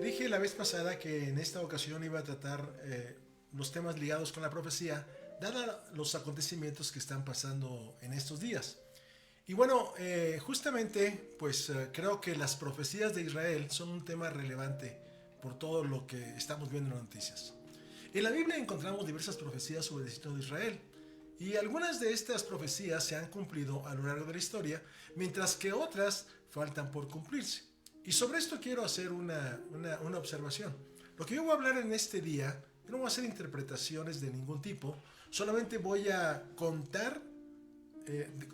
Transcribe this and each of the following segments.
Dije la vez pasada que en esta ocasión iba a tratar los temas ligados con la profecía, dada los acontecimientos que están pasando en estos días. Y bueno, justamente, pues creo que las profecías de Israel son un tema relevante por todo lo que estamos viendo en las noticias. En la Biblia encontramos diversas profecías sobre el destino de Israel, y algunas de estas profecías se han cumplido a lo largo de la historia, mientras que otras faltan por cumplirse. Y sobre esto quiero hacer una observación. Lo que yo voy a hablar en este día, yo no voy a hacer interpretaciones de ningún tipo, solamente voy a contar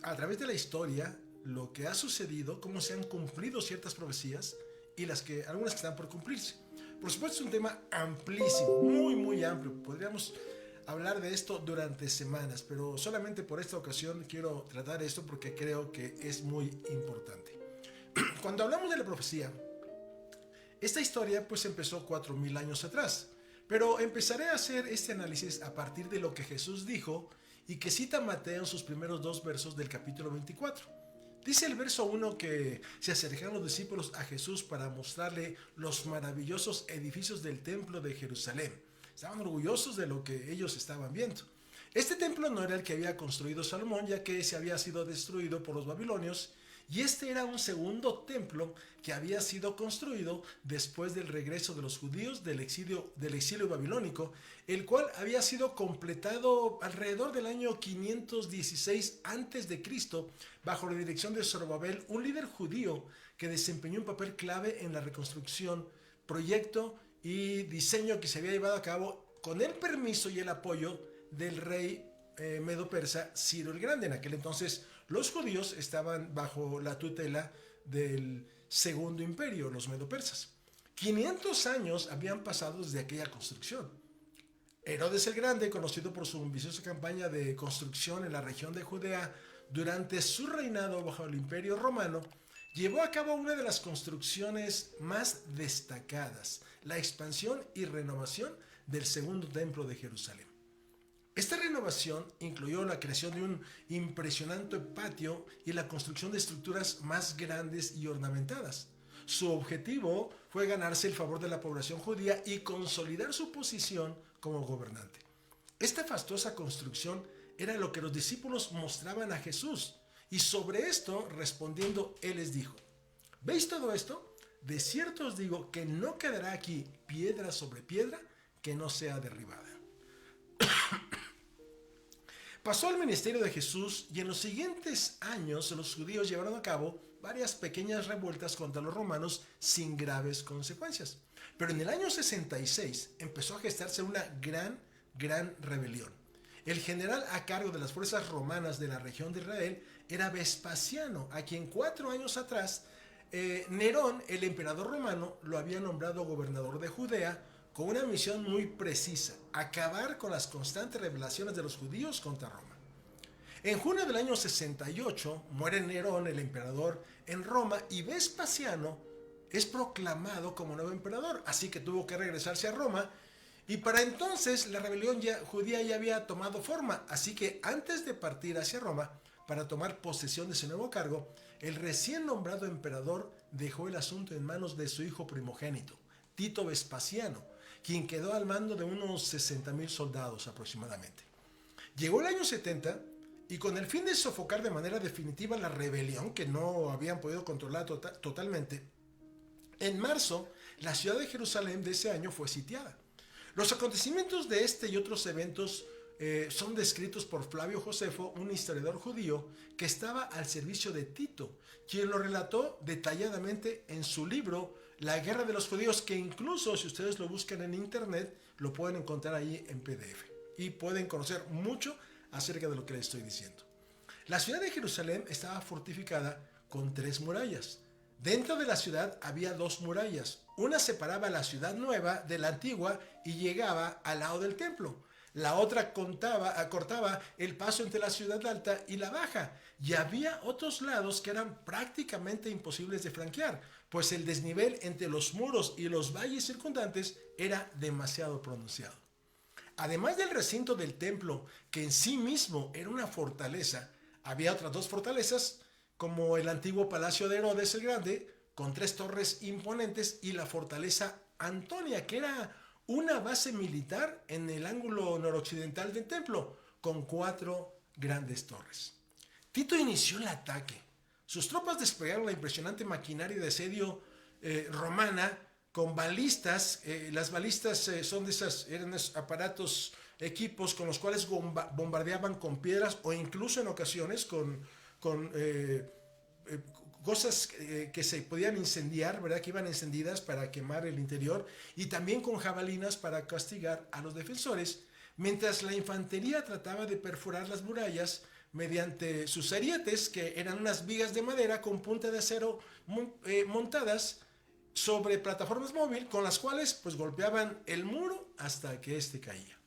a través de la historia lo que ha sucedido, cómo se han cumplido ciertas profecías y algunas que están por cumplirse. Por supuesto es un tema amplísimo, muy amplio. Podríamos hablar de esto durante semanas, pero solamente por esta ocasión quiero tratar esto porque creo que es muy importante. Cuando hablamos de la profecía, esta historia pues empezó 4000 años atrás, pero empezaré a hacer este análisis a partir de lo que Jesús dijo y que cita Mateo en sus primeros dos versos del capítulo 24. Dice el verso 1 que se acercaron los discípulos a Jesús para mostrarle los maravillosos edificios del templo de Jerusalén. Estaban orgullosos de lo que ellos estaban viendo. Este templo no era el que había construido Salomón, ya que ese había sido destruido por los babilonios, y este era un segundo templo que había sido construido después del regreso de los judíos del exilio babilónico, el cual había sido completado alrededor del año 516 a.C. bajo la dirección de Zorobabel, un líder judío que desempeñó un papel clave en la reconstrucción, proyecto y diseño que se había llevado a cabo con el permiso y el apoyo del rey medo-persa Ciro el Grande. En aquel entonces los judíos estaban bajo la tutela del segundo imperio, los medo-persas. 500 años habían pasado desde aquella construcción. Herodes el Grande, conocido por su ambiciosa campaña de construcción en la región de Judea durante su reinado bajo el imperio romano, llevó a cabo una de las construcciones más destacadas, la expansión y renovación del segundo templo de Jerusalén. Esta renovación incluyó la creación de un impresionante patio y la construcción de estructuras más grandes y ornamentadas. Su objetivo fue ganarse el favor de la población judía y consolidar su posición como gobernante. Esta fastuosa construcción era lo que los discípulos mostraban a Jesús, y sobre esto, respondiendo, él les dijo: ¿veis todo esto? De cierto os digo que no quedará aquí piedra sobre piedra que no sea derribada. Pasó el ministerio de Jesús y en los siguientes años los judíos llevaron a cabo varias pequeñas revueltas contra los romanos sin graves consecuencias. Pero en el año 66 empezó a gestarse una gran rebelión. El general a cargo de las fuerzas romanas de la región de Israel era Vespasiano, a quien 4 años atrás Nerón, el emperador romano, lo había nombrado gobernador de Judea, con una misión muy precisa: acabar con las constantes rebelaciones de los judíos contra Roma. En junio del año 68 muere Nerón, el emperador, en Roma, y Vespasiano es proclamado como nuevo emperador, así que tuvo que regresarse a Roma, y para entonces la rebelión judía ya había tomado forma, así que antes de partir hacia Roma para tomar posesión de su nuevo cargo, el recién nombrado emperador dejó el asunto en manos de su hijo primogénito, Tito Vespasiano, quien quedó al mando de unos 60,000 soldados aproximadamente. Llegó el año 70 y con el fin de sofocar de manera definitiva la rebelión que no habían podido controlar totalmente, en marzo la ciudad de Jerusalén de ese año fue sitiada. Los acontecimientos de este y otros eventos son descritos por Flavio Josefo, un historiador judío que estaba al servicio de Tito, quien lo relató detalladamente en su libro La Guerra de los Judíos, que incluso si ustedes lo buscan en internet lo pueden encontrar ahí en PDF y pueden conocer mucho acerca de lo que les estoy diciendo. La ciudad de Jerusalén estaba fortificada con 3 murallas. Dentro de la ciudad había 2 murallas. Una separaba la ciudad nueva de la antigua y llegaba al lado del templo. La otra acortaba el paso entre la ciudad alta y la baja. Y había otros lados que eran prácticamente imposibles de franquear, pues el desnivel entre los muros y los valles circundantes era demasiado pronunciado. Además del recinto del templo, que en sí mismo era una fortaleza, había otras 2 fortalezas, como el antiguo palacio de Herodes el Grande, con 3 torres imponentes, y la fortaleza Antonia, que era una base militar en el ángulo noroccidental del templo, con 4 grandes torres. Tito inició el ataque. Sus tropas desplegaron la impresionante maquinaria de asedio romana con balistas. Las balistas eran esos aparatos, equipos con los cuales bombardeaban con piedras, o incluso en ocasiones con cosas que se podían incendiar, ¿verdad? Que iban encendidas para quemar el interior, y también con jabalinas para castigar a los defensores, mientras la infantería trataba de perforar las murallas mediante sus arietes, que eran unas vigas de madera con punta de acero montadas sobre plataformas móviles, con las cuales pues golpeaban el muro hasta que éste caía.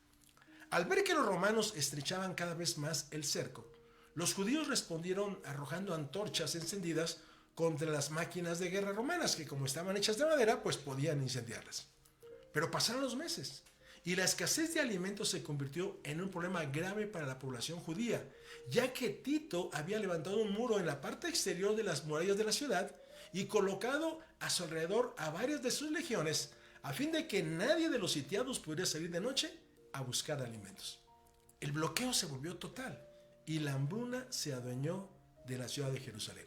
Al ver que los romanos estrechaban cada vez más el cerco, los judíos respondieron arrojando antorchas encendidas contra las máquinas de guerra romanas, que como estaban hechas de madera, pues podían incendiarlas. Pero pasaron los meses y la escasez de alimentos se convirtió en un problema grave para la población judía, ya que Tito había levantado un muro en la parte exterior de las murallas de la ciudad y colocado a su alrededor a varias de sus legiones, a fin de que nadie de los sitiados pudiera salir de noche a buscar alimentos. El bloqueo se volvió total y la hambruna se adueñó de la ciudad de Jerusalén.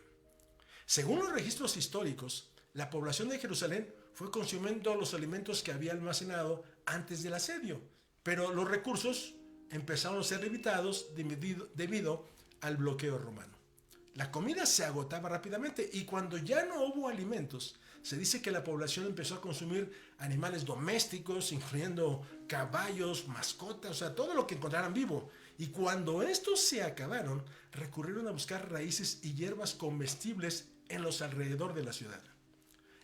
Según los registros históricos, la población de Jerusalén fue consumiendo los alimentos que había almacenado antes del asedio, pero los recursos empezaron a ser limitados debido al bloqueo romano. La comida se agotaba rápidamente, y cuando ya no hubo alimentos, se dice que la población empezó a consumir animales domésticos, incluyendo caballos, mascotas, o sea, todo lo que encontraran vivo. Y cuando estos se acabaron, recurrieron a buscar raíces y hierbas comestibles en los alrededores de la ciudad.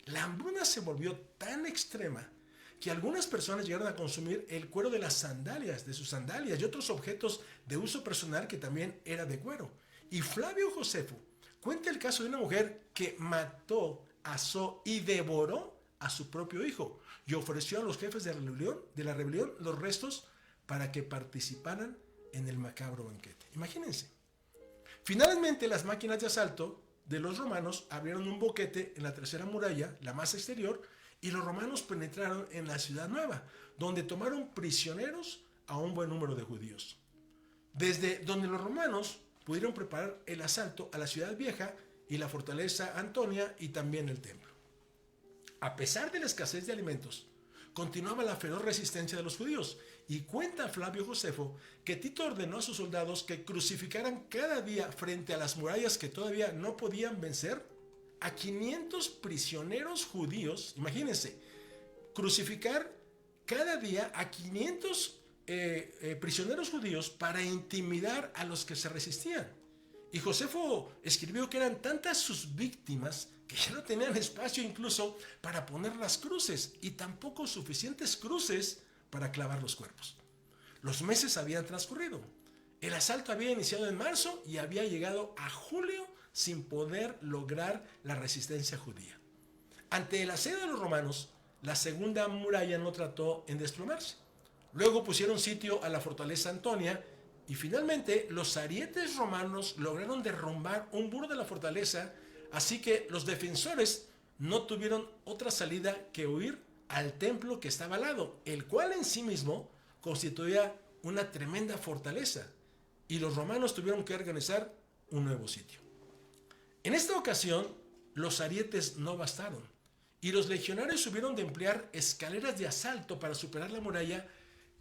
La hambruna se volvió tan extrema que algunas personas llegaron a consumir el cuero de sus sandalias y otros objetos de uso personal que también era de cuero. Y Flavio Josefo cuenta el caso de una mujer que mató, asó y devoró a su propio hijo, y ofreció a los jefes de la rebelión los restos para que participaran en el macabro banquete. Imagínense. Finalmente, las máquinas de asalto de los romanos abrieron un boquete en la tercera muralla, la más exterior, y los romanos penetraron en la ciudad nueva, donde tomaron prisioneros a un buen número de judíos. Desde donde los romanos pudieron preparar el asalto a la ciudad vieja y la fortaleza Antonia, y también el templo. A pesar de la escasez de alimentos, continuaba la feroz resistencia de los judíos, y cuenta Flavio Josefo que Tito ordenó a sus soldados que crucificaran cada día frente a las murallas que todavía no podían vencer a 500 prisioneros judíos. Imagínense, crucificar cada día a 500 prisioneros judíos para intimidar a los que se resistían. Y Josefo escribió que eran tantas sus víctimas que ya no tenían espacio incluso para poner las cruces, y tampoco suficientes cruces para clavar los cuerpos. Los meses habían transcurrido. El asalto había iniciado en marzo y había llegado a julio sin poder lograr la resistencia judía. Ante el asedio de los romanos, la segunda muralla no trató en desplomarse. Luego pusieron sitio a la fortaleza Antonia, y finalmente los arietes romanos lograron derrumbar un muro de la fortaleza, así que los defensores no tuvieron otra salida que huir al templo que estaba al lado, el cual en sí mismo constituía una tremenda fortaleza, y los romanos tuvieron que organizar un nuevo sitio. En esta ocasión, los arietes no bastaron, y los legionarios hubieron de emplear escaleras de asalto para superar la muralla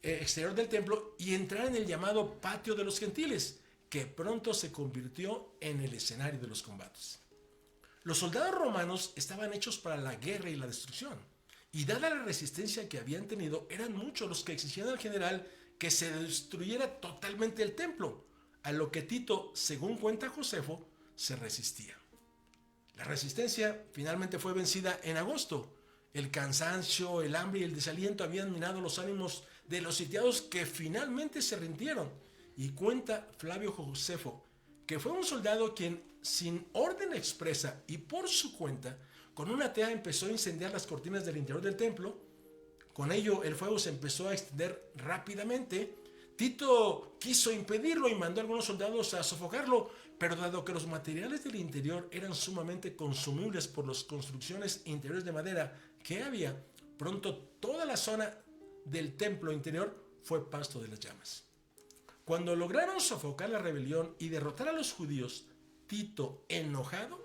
exterior del templo y entrar en el llamado Patio de los Gentiles, que pronto se convirtió en el escenario de los combates. Los soldados romanos estaban hechos para la guerra y la destrucción, y dada la resistencia que habían tenido, eran muchos los que exigían al general que se destruyera totalmente el templo, a lo que Tito, según cuenta Josefo, se resistía. La resistencia finalmente fue vencida en agosto. El cansancio, el hambre y el desaliento habían minado los ánimos de los sitiados, que finalmente se rindieron. Y cuenta Flavio Josefo que fue un soldado quien, sin orden expresa y por su cuenta, con una tea empezó a incendiar las cortinas del interior del templo. Con ello el fuego se empezó a extender rápidamente, Tito quiso impedirlo y mandó a algunos soldados a sofocarlo, pero dado que los materiales del interior eran sumamente consumibles por las construcciones interiores de madera que había, pronto toda la zona del templo interior fue pasto de las llamas. Cuando lograron sofocar la rebelión y derrotar a los judíos, Tito, enojado,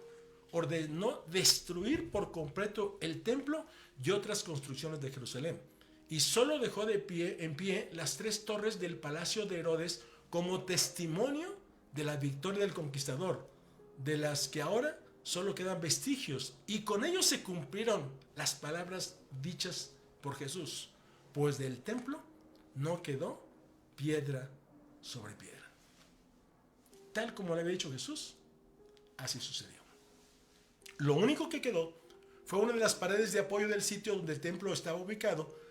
ordenó destruir por completo el templo y otras construcciones de Jerusalén, y solo dejó en pie las 3 torres del palacio de Herodes como testimonio de la victoria del conquistador, de las que ahora solo quedan vestigios, y con ellos se cumplieron las palabras dichas por Jesús, pues del templo no quedó piedra sobre piedra. Tal como le había dicho Jesús, así sucedió. Lo único que quedó fue una de las paredes de apoyo del sitio donde el templo estaba ubicado,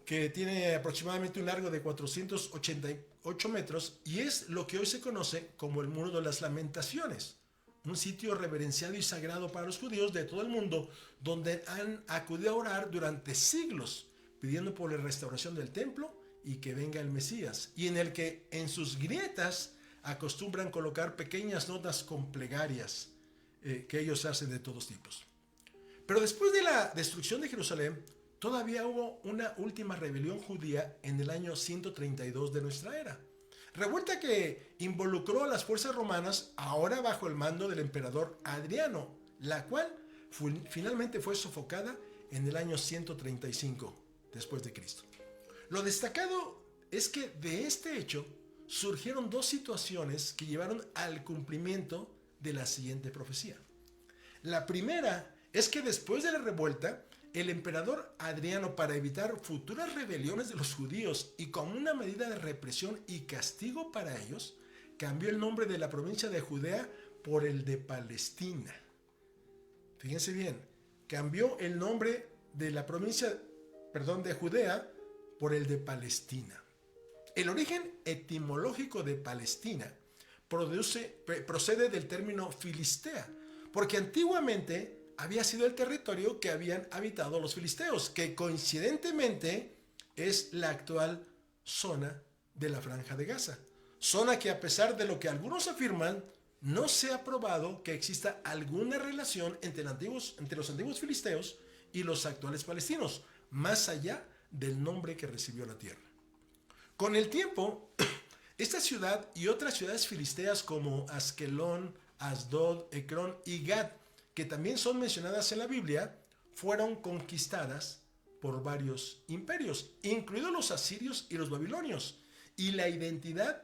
que tiene aproximadamente un largo de 488 metros y es lo que hoy se conoce como el Muro de las Lamentaciones, un sitio reverenciado y sagrado para los judíos de todo el mundo, donde han acudido a orar durante siglos, pidiendo por la restauración del templo y que venga el Mesías, y en el que en sus grietas acostumbran colocar pequeñas notas con plegarias que ellos hacen de todos tipos. Pero después de la destrucción de Jerusalén, todavía hubo una última rebelión judía en el año 132 de nuestra era. Revuelta que involucró a las fuerzas romanas, ahora bajo el mando del emperador Adriano, la cual finalmente fue sofocada en el año 135 después de Cristo. Lo destacado es que de este hecho surgieron 2 situaciones que llevaron al cumplimiento de la siguiente profecía. La primera es que después de la revuelta, el emperador Adriano, para evitar futuras rebeliones de los judíos y como una medida de represión y castigo para ellos, cambió el nombre de la provincia de Judea por el de Palestina. Fíjense bien, cambió el nombre de la provincia, de Judea por el de Palestina. El origen etimológico de Palestina procede del término filistea, porque antiguamente había sido el territorio que habían habitado los filisteos, que coincidentemente es la actual zona de la Franja de Gaza. Zona que, a pesar de lo que algunos afirman, no se ha probado que exista alguna relación entre los antiguos filisteos y los actuales palestinos, más allá del nombre que recibió la tierra. Con el tiempo, esta ciudad y otras ciudades filisteas como Askelón, Asdod, Ecrón y Gat, que también son mencionadas en la Biblia, fueron conquistadas por varios imperios, incluidos los asirios y los babilonios, y la identidad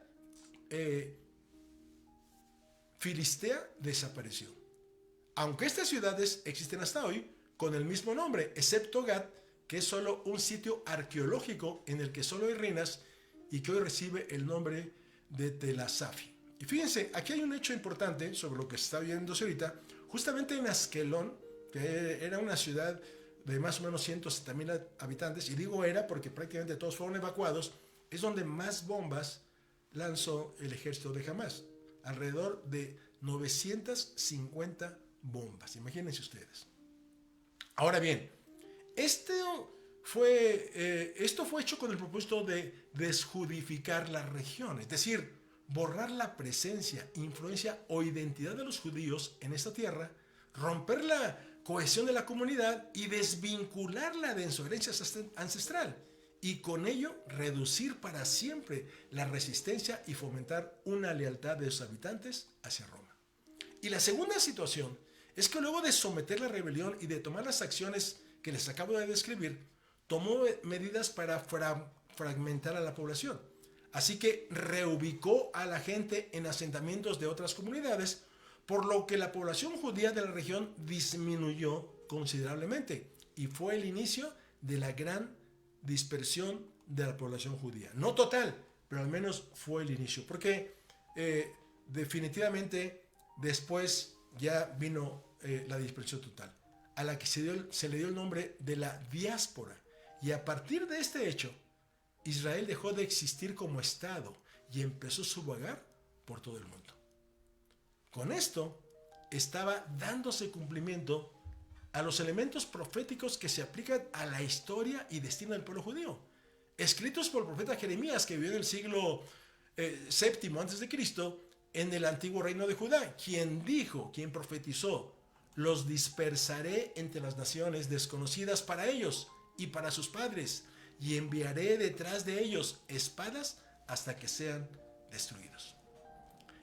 filistea desapareció. Aunque estas ciudades existen hasta hoy con el mismo nombre, excepto Gat, que es solo un sitio arqueológico en el que solo hay ruinas y que hoy recibe el nombre de Tel Asafi. Y fíjense, aquí hay un hecho importante sobre lo que se está viéndose ahorita. Justamente en Askelón, que era una ciudad de más o menos 170,000 habitantes, y digo era porque prácticamente todos fueron evacuados, es donde más bombas lanzó el ejército de Hamás. Alrededor de 950 bombas, imagínense ustedes. Ahora bien, esto fue hecho con el propósito de desjudificar la región, es decir, borrar la presencia, influencia o identidad de los judíos en esta tierra, romper la cohesión de la comunidad y desvincularla de su herencia ancestral, y con ello reducir para siempre la resistencia y fomentar una lealtad de sus habitantes hacia Roma. Y la segunda situación es que luego de someter la rebelión y de tomar las acciones que les acabo de describir, tomó medidas para fragmentar a la población. Así que reubicó a la gente en asentamientos de otras comunidades, por lo que la población judía de la región disminuyó considerablemente y fue el inicio de la gran dispersión de la población judía. No total, pero al menos fue el inicio, porque definitivamente después ya vino la dispersión total, a la que se le dio el nombre de la diáspora, y a partir de este hecho, Israel dejó de existir como Estado y empezó su vagar por todo el mundo. Con esto estaba dándose cumplimiento a los elementos proféticos que se aplican a la historia y destino del pueblo judío. escritos por el profeta Jeremías, que vivió en el siglo séptimo antes de Cristo, en el antiguo reino de Judá, quien profetizó: los dispersaré entre las naciones desconocidas para ellos y para sus padres, y enviaré detrás de ellos espadas hasta que sean destruidos.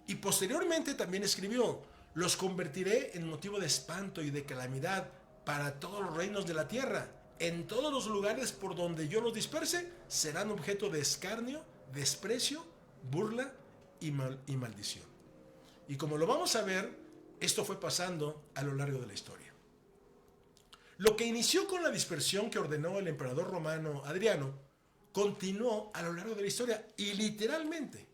Y posteriormente también escribió: los convertiré en motivo de espanto y de calamidad para todos los reinos de la tierra. En todos los lugares por donde yo los disperse, serán objeto de escarnio, desprecio, burla y maldición. Y como lo vamos a ver, esto fue pasando a lo largo de la historia. Lo que inició con la dispersión que ordenó el emperador romano Adriano, continuó a lo largo de la historia, y literalmente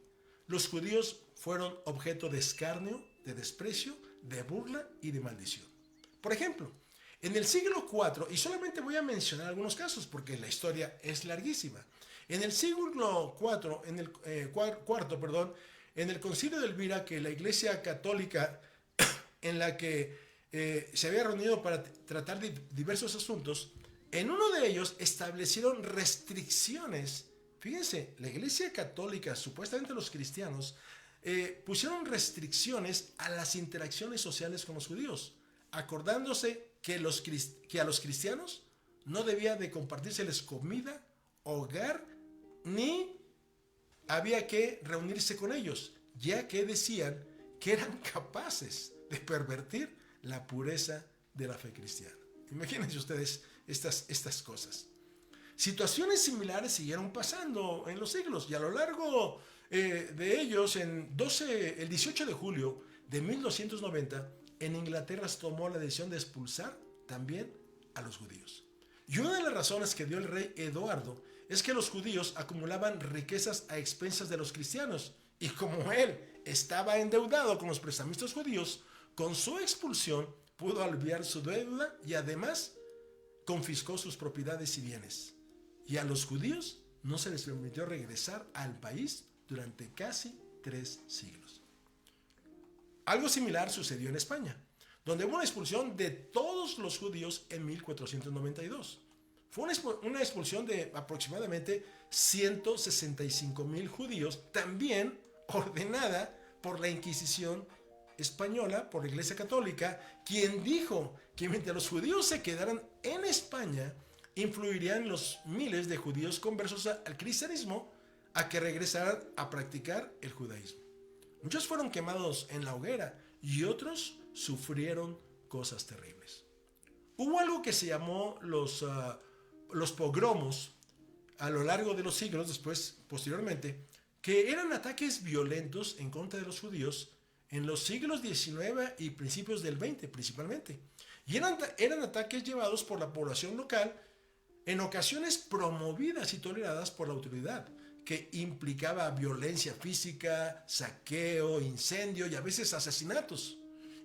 los judíos fueron objeto de escarnio, de desprecio, de burla y de maldición. Por ejemplo, en el siglo IV, y solamente voy a mencionar algunos casos porque la historia es larguísima. En el siglo IV, en el concilio de Elvira, que la Iglesia Católica, en la que se había reunido para tratar de diversos asuntos, en uno de ellos establecieron restricciones. Fíjense, la Iglesia Católica, supuestamente los cristianos, pusieron restricciones a las interacciones sociales con los judíos, acordándose que a los cristianos no debía de compartírseles comida, hogar, ni había que reunirse con ellos, ya que decían que eran capaces de pervertir la pureza de la fe cristiana. Imagínense ustedes estas cosas. Situaciones similares siguieron pasando en los siglos, y a lo largo de ellos, el 18 de julio de 1290, en Inglaterra se tomó la decisión de expulsar también a los judíos. Y una de las razones que dio el rey Eduardo es que los judíos acumulaban riquezas a expensas de los cristianos, y como él estaba endeudado con los prestamistas judíos, con su expulsión pudo aliviar su deuda y además confiscó sus propiedades y bienes. Y a los judíos no se les permitió regresar al país durante casi 3 siglos. Algo similar sucedió en España, donde hubo una expulsión de todos los judíos en 1492. Fue una expulsión de aproximadamente 165,000 judíos, también ordenada por la Inquisición española, por la Iglesia Católica, quien dijo que mientras los judíos se quedaran en España, influirían los miles de judíos conversos al cristianismo a que regresaran a practicar el judaísmo. Muchos fueron quemados en la hoguera y otros sufrieron cosas terribles. Hubo algo que se llamó los pogromos a lo largo de los siglos, posteriormente, que eran ataques violentos en contra de los judíos en los siglos XIX y principios del XX principalmente. Y eran ataques llevados por la población local, en ocasiones promovidas y toleradas por la autoridad, que implicaba violencia física, saqueo, incendio y a veces asesinatos.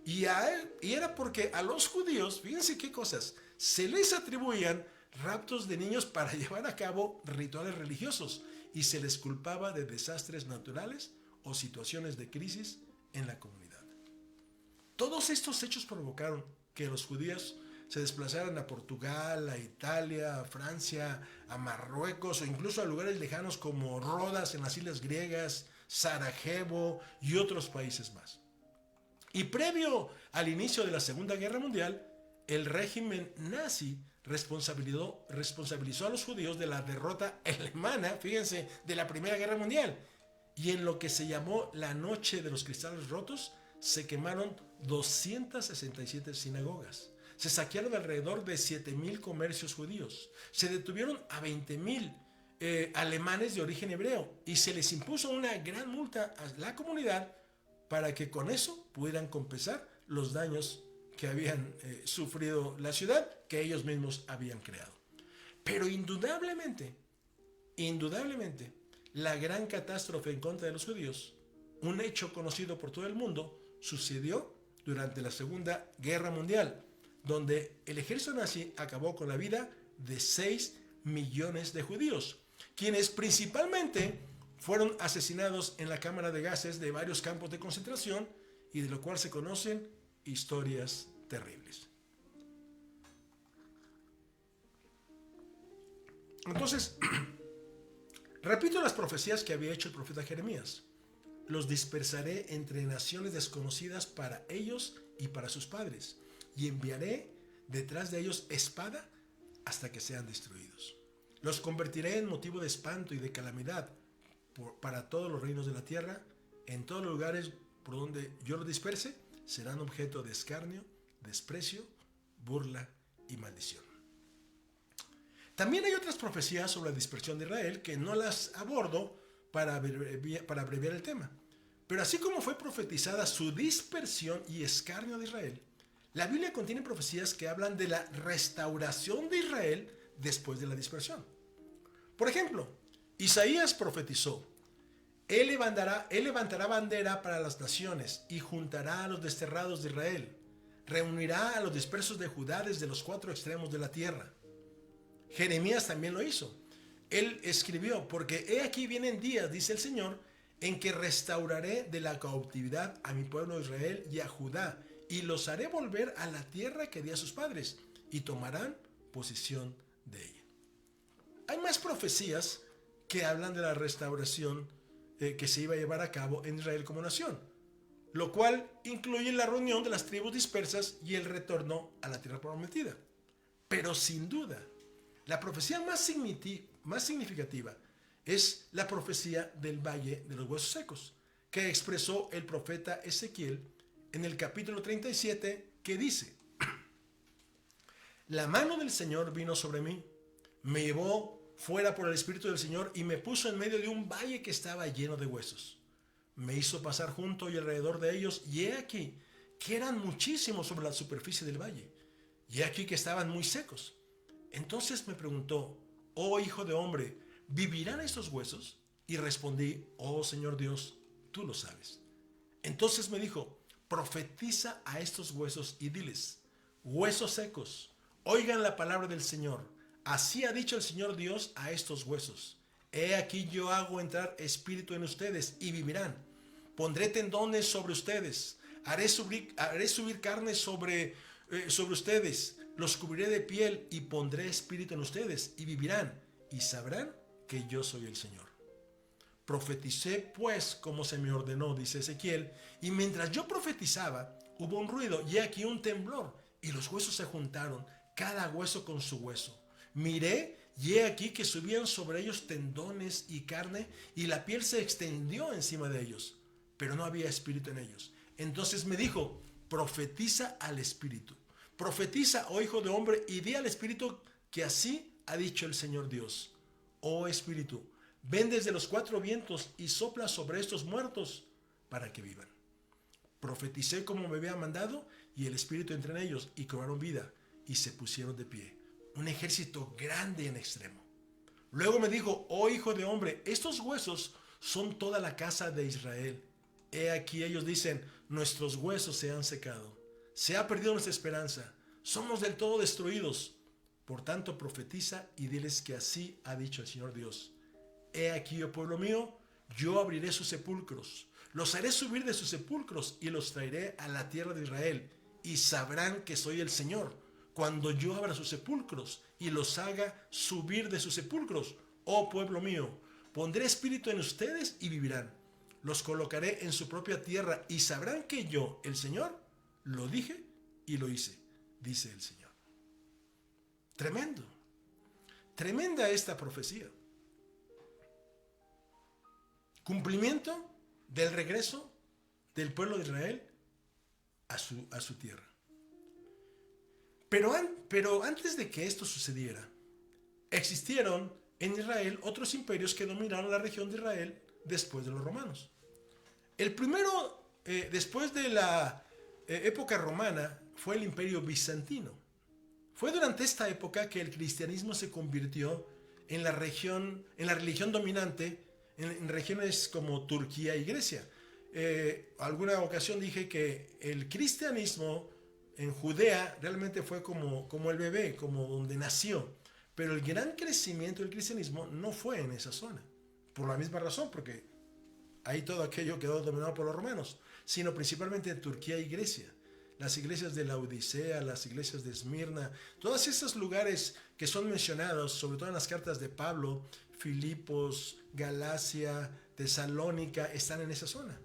Y era porque a los judíos, fíjense qué cosas, se les atribuían raptos de niños para llevar a cabo rituales religiosos, y se les culpaba de desastres naturales o situaciones de crisis en la comunidad. Todos estos hechos provocaron que los judíos se desplazaran a Portugal, a Italia, a Francia, a Marruecos o incluso a lugares lejanos como Rodas en las islas griegas, Sarajevo y otros países más. Y previo al inicio de la Segunda Guerra Mundial, el régimen nazi responsabilizó a los judíos de la derrota alemana, fíjense, de la Primera Guerra Mundial. Y en lo que se llamó la Noche de los Cristales Rotos, se quemaron 267 sinagogas. Se saquearon alrededor de 7,000 comercios judíos. Se detuvieron a 20,000 alemanes de origen hebreo, y se les impuso una gran multa a la comunidad para que con eso pudieran compensar los daños que habían sufrido la ciudad, que ellos mismos habían creado. Pero indudablemente, la gran catástrofe en contra de los judíos, un hecho conocido por todo el mundo, sucedió durante la Segunda Guerra Mundial, donde el ejército nazi acabó con la vida de 6 millones de judíos, quienes principalmente fueron asesinados en la cámara de gases de varios campos de concentración, y de lo cual se conocen historias terribles. Entonces, Repito las profecías que había hecho el profeta Jeremías. Los dispersaré entre naciones desconocidas para ellos y para sus padres, y enviaré detrás de ellos espada hasta que sean destruidos. Los convertiré en motivo de espanto y de calamidad para todos los reinos de la tierra. En todos los lugares por donde yo los disperse, serán objeto de escarnio, desprecio, burla y maldición. También hay otras profecías sobre la dispersión de Israel que no las abordo para abreviar el tema. Pero así como fue profetizada su dispersión y escarnio de Israel, la Biblia contiene profecías que hablan de la restauración de Israel después de la dispersión. Por ejemplo, Isaías profetizó: Él levantará bandera para las naciones y juntará a los desterrados de Israel. Reunirá a los dispersos de Judá desde los cuatro extremos de la tierra. Jeremías también lo hizo. Él escribió: porque he aquí vienen días, dice el Señor, en que restauraré de la cautividad a mi pueblo Israel y a Judá, y los haré volver a la tierra que di a sus padres, y tomarán posesión de ella. Hay más profecías que hablan de la restauración que se iba a llevar a cabo en Israel como nación, lo cual incluye la reunión de las tribus dispersas y el retorno a la tierra prometida. Pero sin duda, la profecía más significativa es la profecía del Valle de los Huesos Secos, que expresó el profeta Ezequiel en el capítulo 37, que dice: la mano del Señor vino sobre mí, me llevó fuera por el Espíritu del Señor y me puso en medio de un valle que estaba lleno de huesos. Me hizo pasar junto y alrededor de ellos, y he aquí que eran muchísimos sobre la superficie del valle, y he aquí que estaban muy secos. Entonces me preguntó: oh hijo de hombre, ¿vivirán estos huesos? Y respondí: oh Señor Dios, tú lo sabes. Entonces me dijo: profetiza a estos huesos y diles: huesos secos, oigan la palabra del Señor. Así ha dicho el Señor Dios a estos huesos: he aquí yo hago entrar espíritu en ustedes y vivirán. Pondré tendones sobre ustedes, haré subir carne sobre ustedes, los cubriré de piel y pondré espíritu en ustedes y vivirán, y sabrán que yo soy el Señor. Profeticé pues como se me ordenó, dice Ezequiel, y mientras yo profetizaba hubo un ruido y aquí un temblor, y los huesos se juntaron, cada hueso con su hueso. Miré y he aquí que subían sobre ellos tendones y carne, y la piel se extendió encima de ellos, pero no había espíritu en ellos. Entonces me dijo: profetiza al espíritu. Profetiza, oh hijo de hombre, y di al espíritu que así ha dicho el Señor Dios: oh espíritu, ven desde los cuatro vientos y sopla sobre estos muertos para que vivan. Profeticé como me había mandado, y el espíritu entró en ellos y cobraron vida y se pusieron de pie, un ejército grande en extremo. Luego me dijo: oh hijo de hombre, estos huesos son toda la casa de Israel. He aquí ellos dicen: nuestros huesos se han secado, se ha perdido nuestra esperanza, somos del todo destruidos. Por tanto profetiza y diles que así ha dicho el Señor Dios: he aquí, oh pueblo mío, yo abriré sus sepulcros, los haré subir de sus sepulcros y los traeré a la tierra de Israel, y sabrán que soy el Señor cuando yo abra sus sepulcros y los haga subir de sus sepulcros. Oh pueblo mío, pondré espíritu en ustedes y vivirán. Los colocaré en su propia tierra y sabrán que yo, el Señor, lo dije y lo hice, dice el Señor. Tremendo. Tremenda esta profecía. Cumplimiento del regreso del pueblo de Israel a su tierra. Pero antes de que esto sucediera, existieron en Israel otros imperios que dominaron la región de Israel después de los romanos. El primero, después de la época romana, fue el imperio bizantino. Fue durante esta época que el cristianismo se convirtió en la religión dominante en regiones como Turquía y Grecia. Alguna ocasión dije que el cristianismo en Judea realmente fue como el bebé, como donde nació. Pero el gran crecimiento del cristianismo no fue en esa zona. Por la misma razón, porque ahí todo aquello quedó dominado por los romanos, sino principalmente en Turquía y Grecia. Las iglesias de la Odisea, las iglesias de Esmirna, todos esos lugares que son mencionados, sobre todo en las cartas de Pablo, Filipos, Galacia, Tesalónica están en esa zona.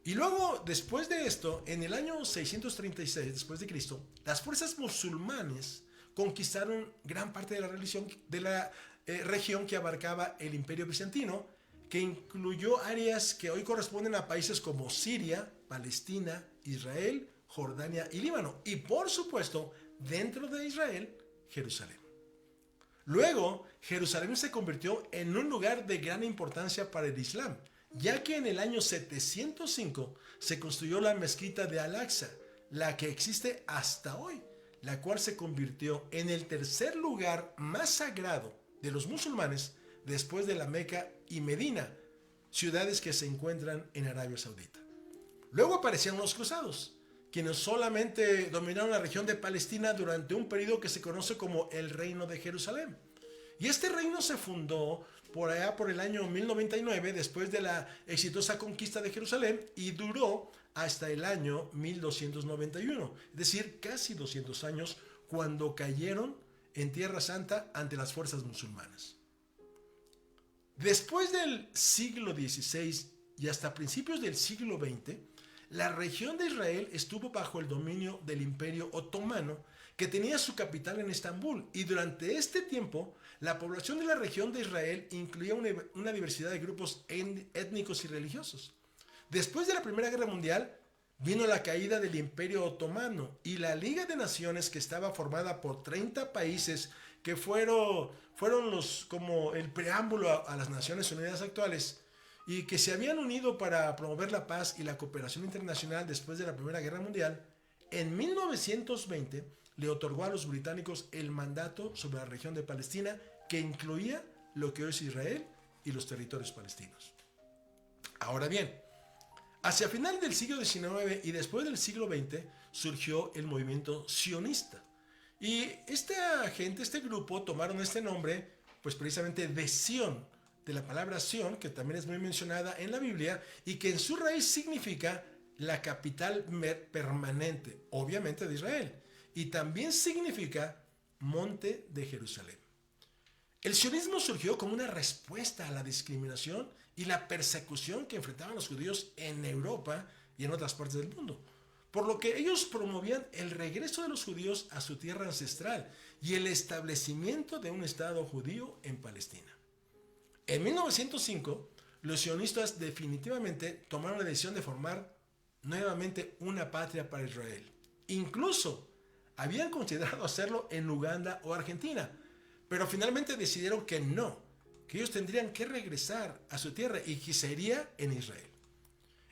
Y luego, después de esto, en el año 636 después de Cristo, las fuerzas musulmanes conquistaron gran parte de la región que abarcaba el Imperio Bizantino, que incluyó áreas que hoy corresponden a países como Siria, Palestina, Israel, Jordania y Líbano. Y por supuesto, dentro de Israel, Jerusalén. Luego, Jerusalén se convirtió en un lugar de gran importancia para el Islam, ya que en el año 705 se construyó la mezquita de Al-Aqsa, la que existe hasta hoy, la cual se convirtió en el tercer lugar más sagrado de los musulmanes después de la Meca y Medina, ciudades que se encuentran en Arabia Saudita. Luego aparecieron los cruzados, quienes solamente dominaron la región de Palestina durante un periodo que se conoce como el Reino de Jerusalén. Y este reino se fundó por allá por el año 1099, después de la exitosa conquista de Jerusalén, y duró hasta el año 1291, es decir, casi 200 años, cuando cayeron en Tierra Santa ante las fuerzas musulmanas. Después del siglo XVI y hasta principios del siglo XX, la región de Israel estuvo bajo el dominio del Imperio Otomano, que tenía su capital en Estambul, y durante este tiempo la población de la región de Israel incluía una diversidad de grupos étnicos y religiosos. Después de la Primera Guerra Mundial vino la caída del Imperio Otomano y la Liga de Naciones, que estaba formada por 30 países que fueron como el preámbulo a las Naciones Unidas actuales, y que se habían unido para promover la paz y la cooperación internacional después de la Primera Guerra Mundial. En 1920 le otorgó a los británicos el mandato sobre la región de Palestina, que incluía lo que hoy es Israel y los territorios palestinos. Ahora bien, hacia final del siglo XIX y después del siglo XX surgió el movimiento sionista. Y esta gente, este grupo, tomaron este nombre, pues precisamente de Sión, de la palabra Sión, que también es muy mencionada en la Biblia, y que en su raíz significa la capital permanente, obviamente de Israel, y también significa monte de Jerusalén. El sionismo surgió como una respuesta a la discriminación y la persecución que enfrentaban los judíos en Europa y en otras partes del mundo, por lo que ellos promovían el regreso de los judíos a su tierra ancestral y el establecimiento de un Estado judío en Palestina. En 1905, los sionistas definitivamente tomaron la decisión de formar nuevamente una patria para Israel. Incluso habían considerado hacerlo en Uganda o Argentina, pero finalmente decidieron que no, que ellos tendrían que regresar a su tierra y que sería en Israel.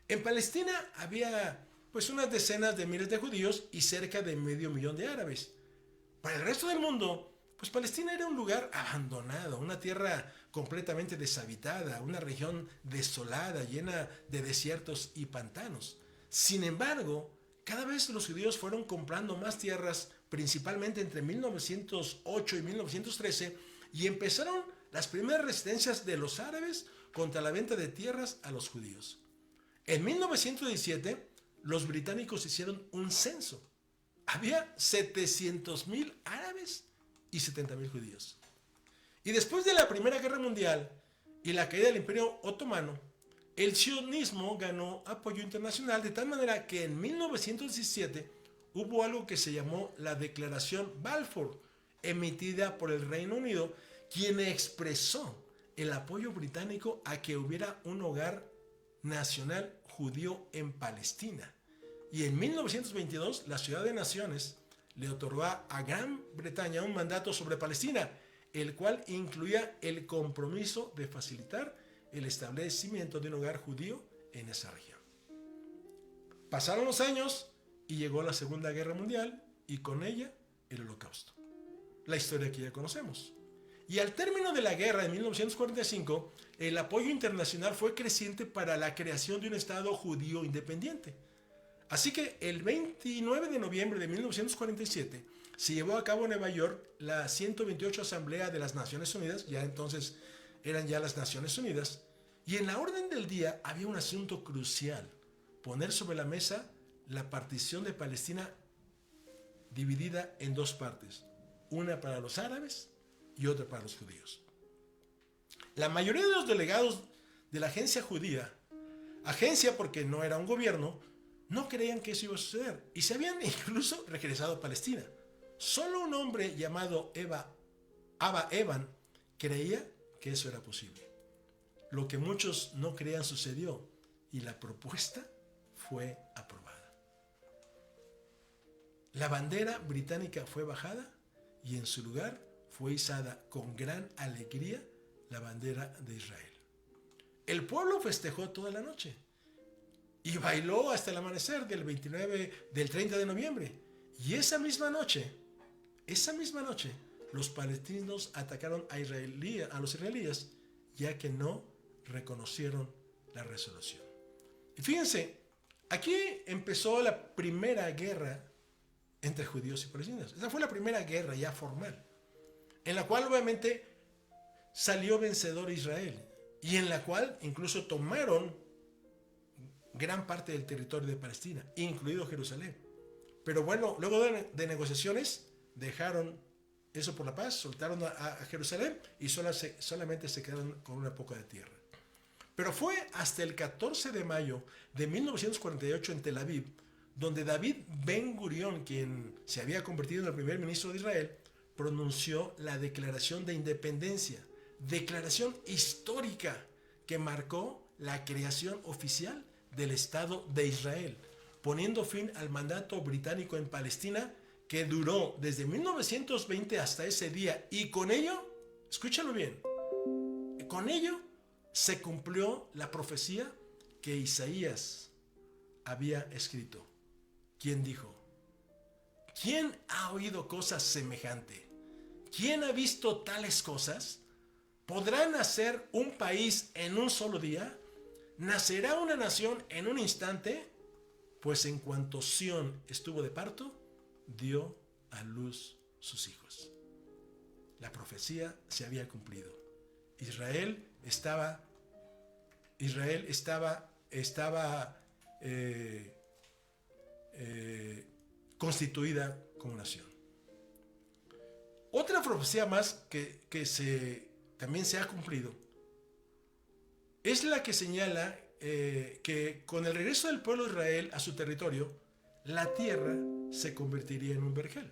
En Palestina había pues unas decenas de miles de judíos y cerca de 500,000 de árabes. Para el resto del mundo, pues Palestina era un lugar abandonado, una tierra completamente deshabitada, una región desolada, llena de desiertos y pantanos. Sin embargo, cada vez los judíos fueron comprando más tierras, principalmente entre 1908 y 1913, y empezaron las primeras resistencias de los árabes contra la venta de tierras a los judíos. En 1917, los británicos hicieron un censo. Había 700,000 árabes y 70,000 judíos. Y después de la Primera Guerra Mundial y la caída del Imperio Otomano, el sionismo ganó apoyo internacional, de tal manera que en 1917 hubo algo que se llamó la Declaración Balfour, emitida por el Reino Unido, quien expresó el apoyo británico a que hubiera un hogar nacional judío en Palestina. Y en 1922 la Ciudad de Naciones le otorgó a Gran Bretaña un mandato sobre Palestina, el cual incluía el compromiso de facilitar el establecimiento de un hogar judío en esa región. Pasaron los años y llegó la Segunda Guerra Mundial y con ella el Holocausto, la historia que ya conocemos. Y al término de la guerra de 1945, el apoyo internacional fue creciente para la creación de un Estado judío independiente. Así que el 29 de noviembre de 1947 se llevó a cabo en Nueva York la 128 Asamblea de las Naciones Unidas, ya entonces eran ya las Naciones Unidas, y en la orden del día había un asunto crucial: poner sobre la mesa la partición de Palestina dividida en dos partes, una para los árabes y otra para los judíos. La mayoría de los delegados de la agencia judía, agencia porque no era un gobierno, no creían que eso iba a suceder y se habían incluso regresado a Palestina. Solo un hombre llamado Abba Eban creía que eso era posible. Lo que muchos no creían sucedió y la propuesta fue aprobada. La bandera británica fue bajada y en su lugar fue izada con gran alegría la bandera de Israel. El pueblo festejó toda la noche y bailó hasta el amanecer del 30 de noviembre. Y esa misma noche, los palestinos atacaron a los israelíes, ya que no reconocieron la resolución. Y fíjense, aquí empezó la primera guerra entre judíos y palestinos. Esa fue la primera guerra ya formal, en la cual obviamente salió vencedor Israel y en la cual incluso tomaron gran parte del territorio de Palestina, incluido Jerusalén. Pero bueno, luego de negociaciones dejaron eso por la paz, soltaron a Jerusalén y solamente se quedaron con una poca de tierra. Pero fue hasta el 14 de mayo de 1948 en Tel Aviv, donde David Ben Gurión, quien se había convertido en el primer ministro de Israel, pronunció la Declaración de Independencia, declaración histórica que marcó la creación oficial del Estado de Israel, poniendo fin al mandato británico en Palestina que duró desde 1920 hasta ese día, y con ello, escúchalo bien, con ello se cumplió la profecía que Isaías había escrito. ¿Quién dijo? ¿Quién ha oído cosas semejantes? ¿Quién ha visto tales cosas? ¿Podrá nacer un país en un solo día? ¿Nacerá una nación en un instante? Pues en cuanto Sión estuvo de parto, dio a luz sus hijos. La profecía se había cumplido. Israel estaba constituida como nación. Otra profecía más que también se ha cumplido es la que señala que con el regreso del pueblo de Israel a su territorio, la tierra se convertiría en un vergel.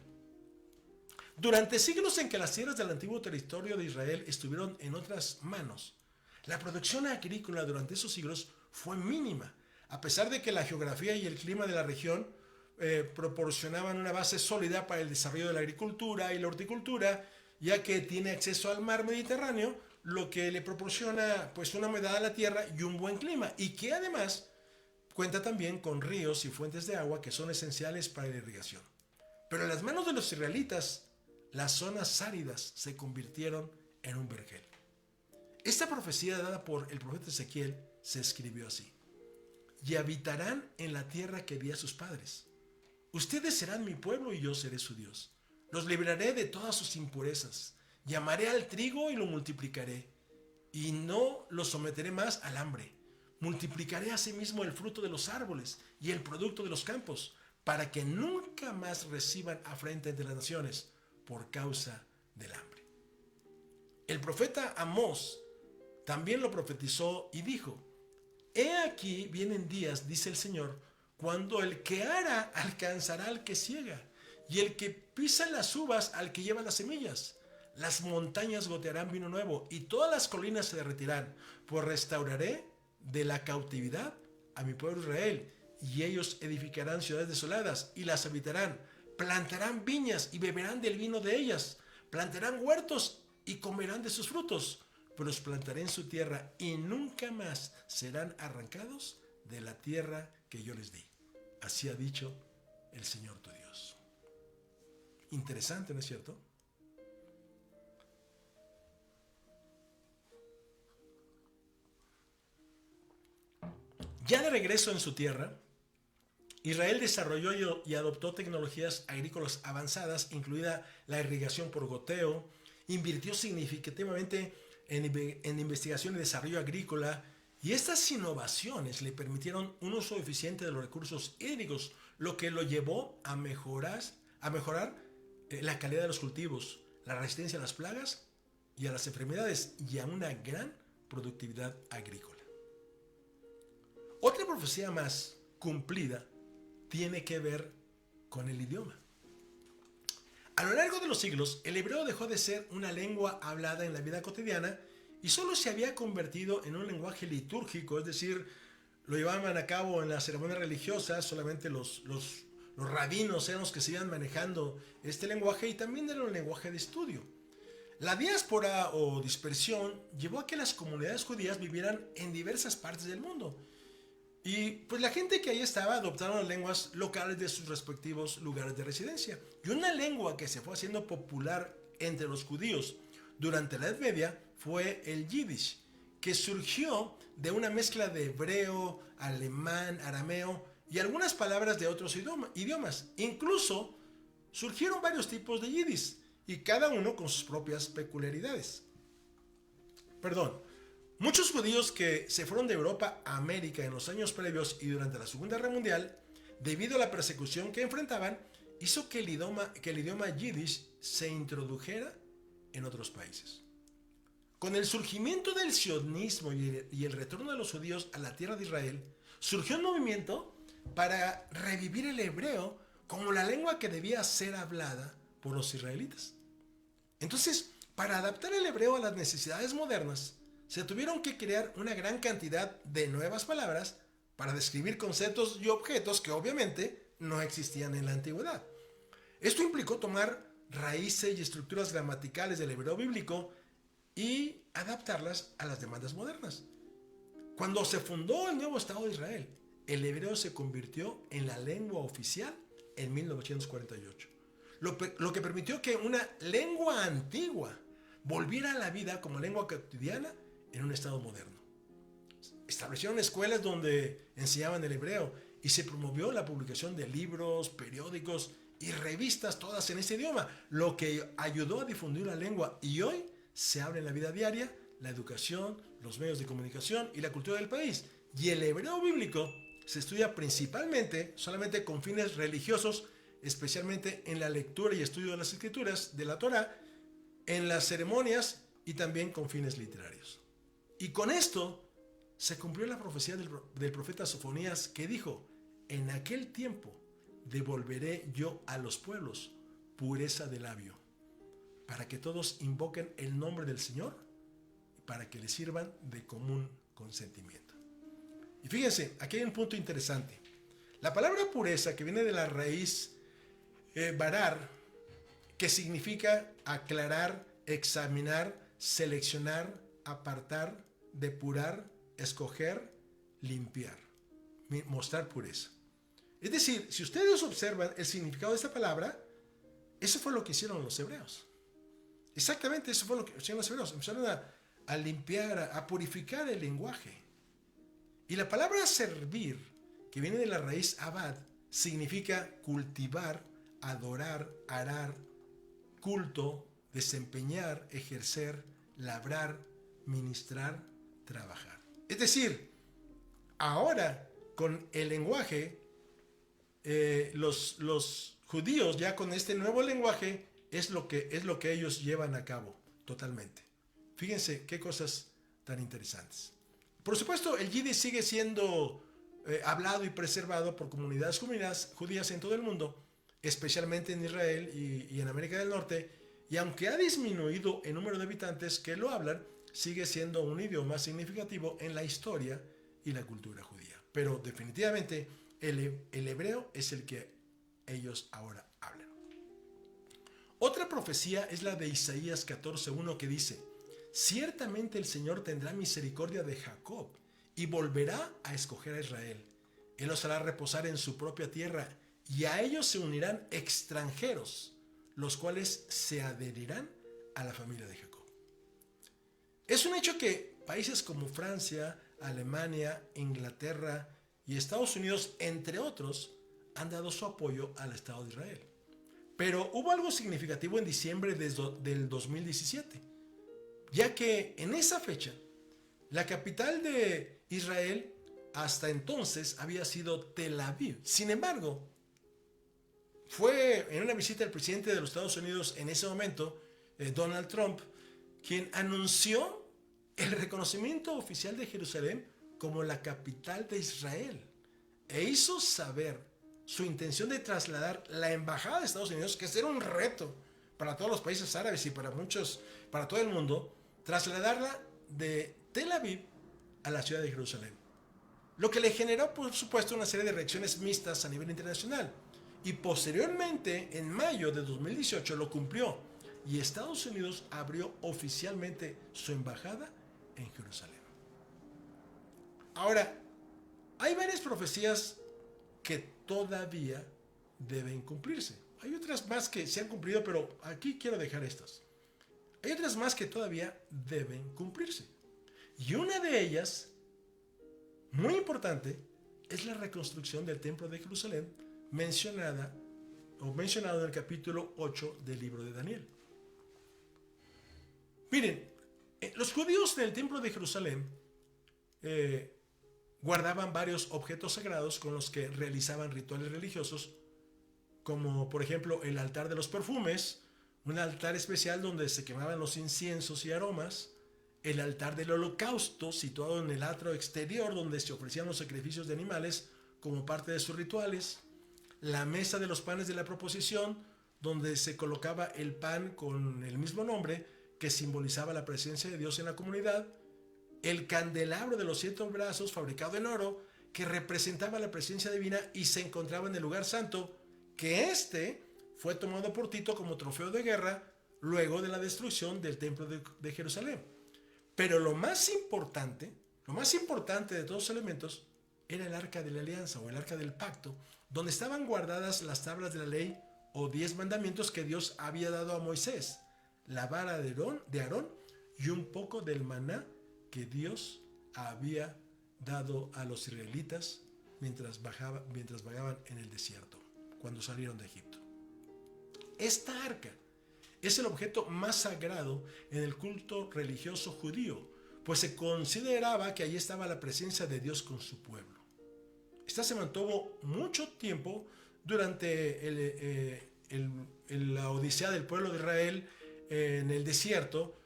Durante siglos en que las tierras del antiguo territorio de Israel estuvieron en otras manos, la producción agrícola durante esos siglos fue mínima, a pesar de que la geografía y el clima de la región proporcionaban una base sólida para el desarrollo de la agricultura y la horticultura, ya que tiene acceso al mar Mediterráneo, lo que le proporciona pues una humedad a la tierra y un buen clima, y que además cuenta también con ríos y fuentes de agua que son esenciales para la irrigación. Pero en las manos de los israelitas, las zonas áridas se convirtieron en un vergel. Esta profecía dada por el profeta Ezequiel se escribió así: y habitarán en la tierra que di a sus padres. Ustedes serán mi pueblo y yo seré su Dios. Los libraré de todas sus impurezas. Llamaré al trigo y lo multiplicaré, y no lo someteré más al hambre. Multiplicaré asimismo el fruto de los árboles y el producto de los campos, para que nunca más reciban afrenta entre las naciones por causa del hambre. El profeta Amós también lo profetizó y dijo: he aquí vienen días, dice el Señor, cuando el que ara alcanzará al que ciega, y el que pisa las uvas al que lleva las semillas. Las montañas gotearán vino nuevo, y todas las colinas se derretirán, pues restauraré de la cautividad a mi pueblo Israel, y ellos edificarán ciudades desoladas y las habitarán, plantarán viñas y beberán del vino de ellas, plantarán huertos y comerán de sus frutos, pero los plantaré en su tierra y nunca más serán arrancados de la tierra que yo les di. Así ha dicho el Señor tu Dios. Interesante, ¿no es cierto? Ya de regreso en su tierra, Israel desarrolló y adoptó tecnologías agrícolas avanzadas, incluida la irrigación por goteo, invirtió significativamente en investigación y desarrollo agrícola, y estas innovaciones le permitieron un uso eficiente de los recursos hídricos, lo que lo llevó a mejorar la calidad de los cultivos, la resistencia a las plagas y a las enfermedades y a una gran productividad agrícola. Otra profecía más cumplida tiene que ver con el idioma. A lo largo de los siglos, el hebreo dejó de ser una lengua hablada en la vida cotidiana y solo se había convertido en un lenguaje litúrgico, es decir, lo llevaban a cabo en las ceremonias religiosas, solamente los rabinos eran los que se iban manejando este lenguaje y también era un lenguaje de estudio. La diáspora o dispersión llevó a que las comunidades judías vivieran en diversas partes del mundo. Y pues la gente que ahí estaba adoptaron las lenguas locales de sus respectivos lugares de residencia. Y una lengua que se fue haciendo popular entre los judíos durante la Edad Media fue el Yiddish, que surgió de una mezcla de hebreo, alemán, arameo y algunas palabras de otros idiomas. Incluso surgieron varios tipos de Yiddish y cada uno con sus propias peculiaridades. Muchos judíos que se fueron de Europa a América en los años previos y durante la Segunda Guerra Mundial, debido a la persecución que enfrentaban, hizo que el idioma Yiddish se introdujera en otros países. Con el surgimiento del sionismo y el retorno de los judíos a la tierra de Israel, surgió un movimiento para revivir el hebreo como la lengua que debía ser hablada por los israelitas. Entonces, para adaptar el hebreo a las necesidades modernas, se tuvieron que crear una gran cantidad de nuevas palabras para describir conceptos y objetos que obviamente no existían en la antigüedad. Esto implicó tomar raíces y estructuras gramaticales del hebreo bíblico y adaptarlas a las demandas modernas. Cuando se fundó el nuevo Estado de Israel, el hebreo se convirtió en la lengua oficial en 1948, lo que permitió que una lengua antigua volviera a la vida como lengua cotidiana en un Estado moderno. Establecieron escuelas donde enseñaban el hebreo y se promovió la publicación de libros, periódicos y revistas todas en ese idioma, lo que ayudó a difundir la lengua y hoy se habla en la vida diaria, la educación, los medios de comunicación y la cultura del país. Y el hebreo bíblico se estudia principalmente solamente con fines religiosos, especialmente en la lectura y estudio de las escrituras de la Torá, en las ceremonias y también con fines literarios. Y con esto se cumplió la profecía del profeta Sofonías que dijo: en aquel tiempo devolveré yo a los pueblos pureza de labio, para que todos invoquen el nombre del Señor y para que le sirvan de común consentimiento. Y fíjense, aquí hay un punto interesante. La palabra pureza, que viene de la raíz barar, que significa aclarar, examinar, seleccionar, apartar, depurar, escoger, limpiar, mostrar pureza. Es decir, si ustedes observan el significado de esta palabra, eso fue lo que hicieron los hebreos. Exactamente eso fue lo que hicieron los hebreos. Empezaron a limpiar, a purificar el lenguaje. Y la palabra servir, que viene de la raíz abad, significa cultivar, adorar, arar, culto, desempeñar, ejercer, labrar, ministrar, trabajar. Es decir, ahora con el lenguaje, los judíos ya con este nuevo lenguaje es lo que ellos llevan a cabo totalmente. Fíjense qué cosas tan interesantes. Por supuesto, el Yiddish sigue siendo hablado y preservado por comunidades judías en todo el mundo, especialmente en Israel y en América del Norte, y aunque ha disminuido el número de habitantes que lo hablan, sigue siendo un idioma significativo en la historia y la cultura judía. Pero definitivamente el hebreo es el que ellos ahora hablan. Otra profecía es la de Isaías 14:1 que dice: ciertamente el Señor tendrá misericordia de Jacob y volverá a escoger a Israel. Él los hará reposar en su propia tierra y a ellos se unirán extranjeros, los cuales se adherirán a la familia de Jacob. Es un hecho que países como Francia, Alemania, Inglaterra y Estados Unidos, entre otros, han dado su apoyo al Estado de Israel. Pero hubo algo significativo en diciembre del 2017, ya que en esa fecha, la capital de Israel hasta entonces había sido Tel Aviv. Sin embargo, fue en una visita del presidente de los Estados Unidos en ese momento, Donald Trump, quien anunció el reconocimiento oficial de Jerusalén como la capital de Israel e hizo saber su intención de trasladar la embajada de Estados Unidos, que era un reto para todos los países árabes y para muchos, para todo el mundo, trasladarla de Tel Aviv a la ciudad de Jerusalén. Lo que le generó, por supuesto, una serie de reacciones mixtas a nivel internacional. Y posteriormente, en mayo de 2018, lo cumplió. Y Estados Unidos abrió oficialmente su embajada en Jerusalén. Ahora, hay varias profecías que todavía deben cumplirse. Hay otras más que se han cumplido, pero aquí quiero dejar estas. Hay otras más que todavía deben cumplirse. Y una de ellas, muy importante, es la reconstrucción del templo de Jerusalén mencionado en el capítulo 8 del libro de Daniel. Miren, los judíos del templo de Jerusalén guardaban varios objetos sagrados con los que realizaban rituales religiosos, como por ejemplo el altar de los perfumes, un altar especial donde se quemaban los inciensos y aromas, el altar del holocausto situado en el atrio exterior donde se ofrecían los sacrificios de animales como parte de sus rituales, la mesa de los panes de la proposición donde se colocaba el pan con el mismo nombre que simbolizaba la presencia de Dios en la comunidad, el candelabro de los 7 brazos fabricado en oro que representaba la presencia divina y se encontraba en el lugar santo, que fue tomado por Tito como trofeo de guerra luego de la destrucción del templo de Jerusalén. Pero lo más importante de todos los elementos era el arca de la alianza o el arca del pacto, donde estaban guardadas las tablas de la ley o 10 mandamientos que Dios había dado a Moisés, la vara de Aarón y un poco del maná que Dios había dado a los israelitas mientras vagaban en el desierto, cuando salieron de Egipto. Esta arca es el objeto más sagrado en el culto religioso judío, pues se consideraba que allí estaba la presencia de Dios con su pueblo. Esta se mantuvo mucho tiempo durante la odisea del pueblo de Israel en el desierto,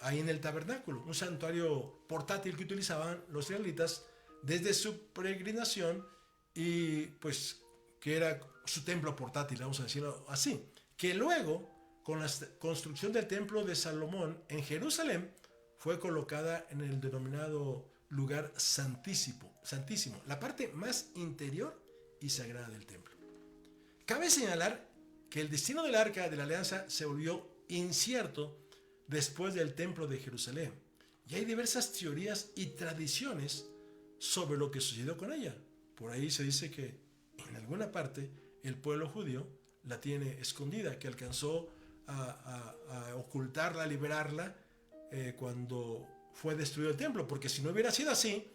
ahí en el tabernáculo, un santuario portátil que utilizaban los israelitas desde su peregrinación y pues que era su templo portátil, vamos a decirlo así, que luego con la construcción del templo de Salomón en Jerusalén fue colocada en el denominado lugar santísimo, la parte más interior y sagrada del templo. Cabe señalar que el destino del arca de la alianza se volvió incierto después del templo de Jerusalén, y hay diversas teorías y tradiciones sobre lo que sucedió con ella. Por ahí se dice que en alguna parte el pueblo judío la tiene escondida, que alcanzó a ocultarla, a liberarla cuando fue destruido el templo, porque si no hubiera sido así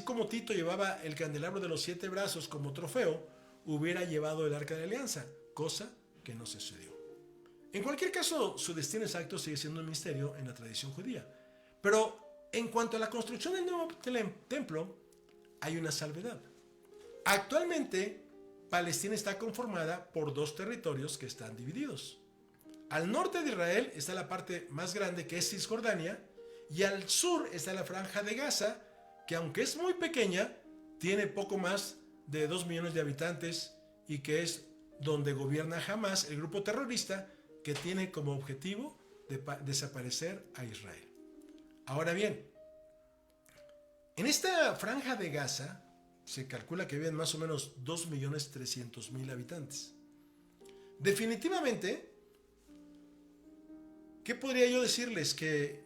como Tito llevaba el candelabro de los 7 brazos como trofeo, hubiera llevado el arca de la alianza, cosa que no sucedió. En cualquier caso, su destino exacto sigue siendo un misterio en la tradición judía. Pero en cuanto a la construcción del nuevo templo, hay una salvedad. Actualmente, Palestina está conformada por 2 territorios que están divididos. Al norte de Israel está la parte más grande, que es Cisjordania, y al sur está la franja de Gaza, que aunque es muy pequeña, tiene poco más de 2 millones de habitantes y que es donde gobierna Hamas, el grupo terrorista que tiene como objetivo desaparecer a Israel. Ahora bien, en esta franja de Gaza se calcula que viven más o menos 2.300.000 habitantes. Definitivamente, ¿qué podría yo decirles? Que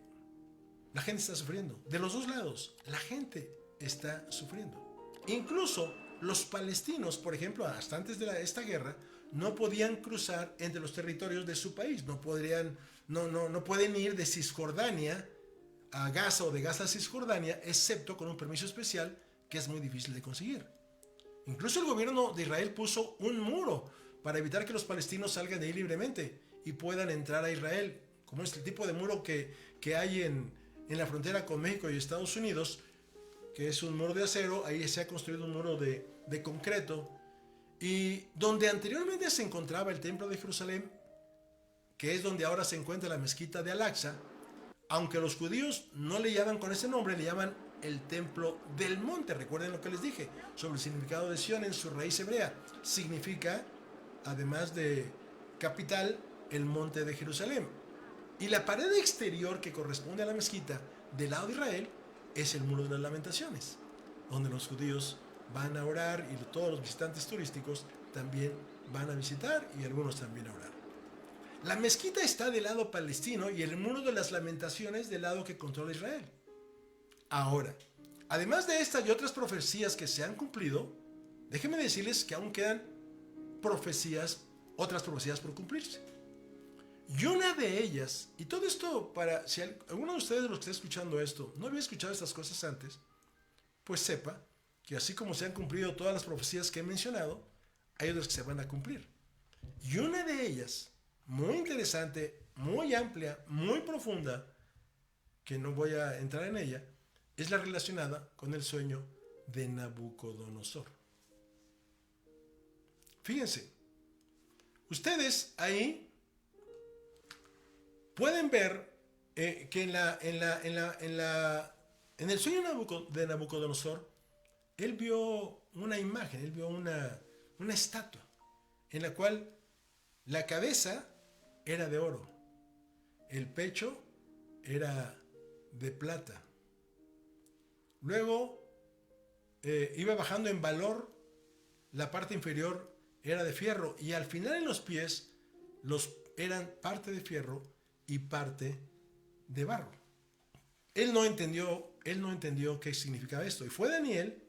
la gente está sufriendo. De los 2 lados, la gente está sufriendo. Incluso los palestinos, por ejemplo, hasta antes de esta guerra, no podían cruzar entre los territorios de su país. No pueden ir de Cisjordania a Gaza o de Gaza a Cisjordania, excepto con un permiso especial que es muy difícil de conseguir. Incluso el gobierno de Israel puso un muro para evitar que los palestinos salgan de ahí libremente y puedan entrar a Israel, como este tipo de muro que hay en la frontera con México y Estados Unidos, que es un muro de acero. Ahí se ha construido un muro de concreto, y donde anteriormente se encontraba el templo de Jerusalén, que es donde ahora se encuentra la mezquita de Al-Aqsa, aunque los judíos no le llaman con ese nombre, le llaman el templo del monte. Recuerden lo que les dije sobre el significado de Sión en su raíz hebrea. Significa, además de capital, el monte de Jerusalén. Y la pared exterior que corresponde a la mezquita del lado de Israel es el muro de las lamentaciones, donde los judíos van a orar y todos los visitantes turísticos también van a visitar y algunos también a orar. La mezquita está del lado palestino y el muro de las lamentaciones del lado que controla Israel. Ahora, además de estas y otras profecías que se han cumplido, déjenme decirles que aún quedan otras profecías por cumplirse. Y una de ellas, y todo esto para, si alguno de ustedes de los que está escuchando esto no había escuchado estas cosas antes, pues sepa que así como se han cumplido todas las profecías que he mencionado, hay otras que se van a cumplir. Y una de ellas, muy interesante, muy amplia, muy profunda, que no voy a entrar en ella, es la relacionada con el sueño de Nabucodonosor. Fíjense, ustedes ahí pueden ver que en el sueño de Nabucodonosor, él vio una imagen, él vio una estatua, en la cual la cabeza era de oro, el pecho era de plata. Luego iba bajando en valor, la parte inferior era de fierro y al final en los pies eran parte de fierro y parte de barro. Él no entendió qué significaba esto y fue Daniel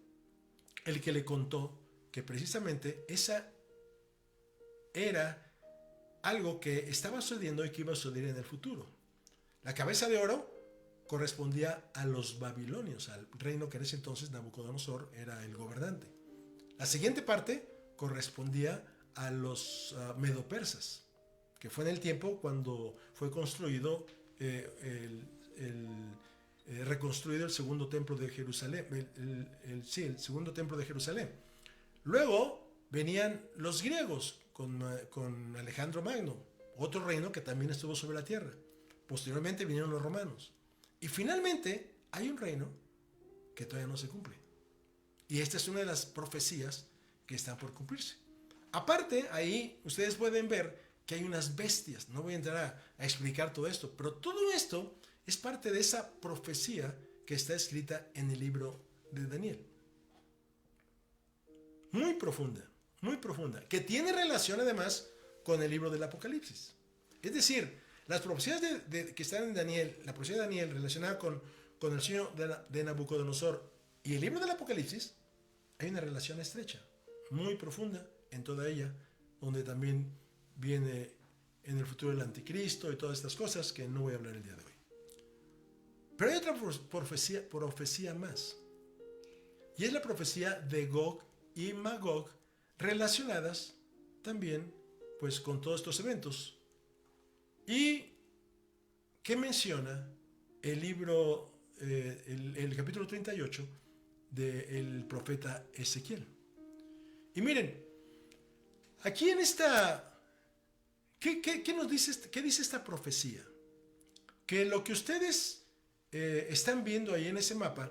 el que le contó que precisamente esa era algo que estaba sucediendo y que iba a suceder en el futuro. La cabeza de oro correspondía a los babilonios, al reino que en ese entonces Nabucodonosor era el gobernante. La siguiente parte correspondía a los medopersas, que fue en el tiempo cuando fue construido reconstruido el segundo templo de Jerusalén, el segundo templo de Jerusalén. Luego venían los griegos con Alejandro Magno, otro reino que también estuvo sobre la tierra. Posteriormente vinieron los romanos. Y finalmente hay un reino que todavía no se cumple. Y esta es una de las profecías que están por cumplirse. Aparte, ahí ustedes pueden ver que hay unas bestias. No voy a entrar a explicar todo esto, pero todo esto es parte de esa profecía que está escrita en el libro de Daniel. Muy profunda, que tiene relación además con el libro del Apocalipsis. Es decir, las profecías que están en Daniel, la profecía de Daniel relacionada con el sueño de Nabucodonosor y el libro del Apocalipsis, hay una relación estrecha, muy profunda en toda ella, donde también viene en el futuro el anticristo y todas estas cosas que no voy a hablar el día de hoy. Pero hay otra profecía más, y es la profecía de Gog y Magog, relacionadas también pues con todos estos eventos, y que menciona el libro, el capítulo 38 del profeta Ezequiel. Y miren, aquí en esta, ¿qué nos dice, qué dice esta profecía? Que lo que ustedes están viendo ahí en ese mapa,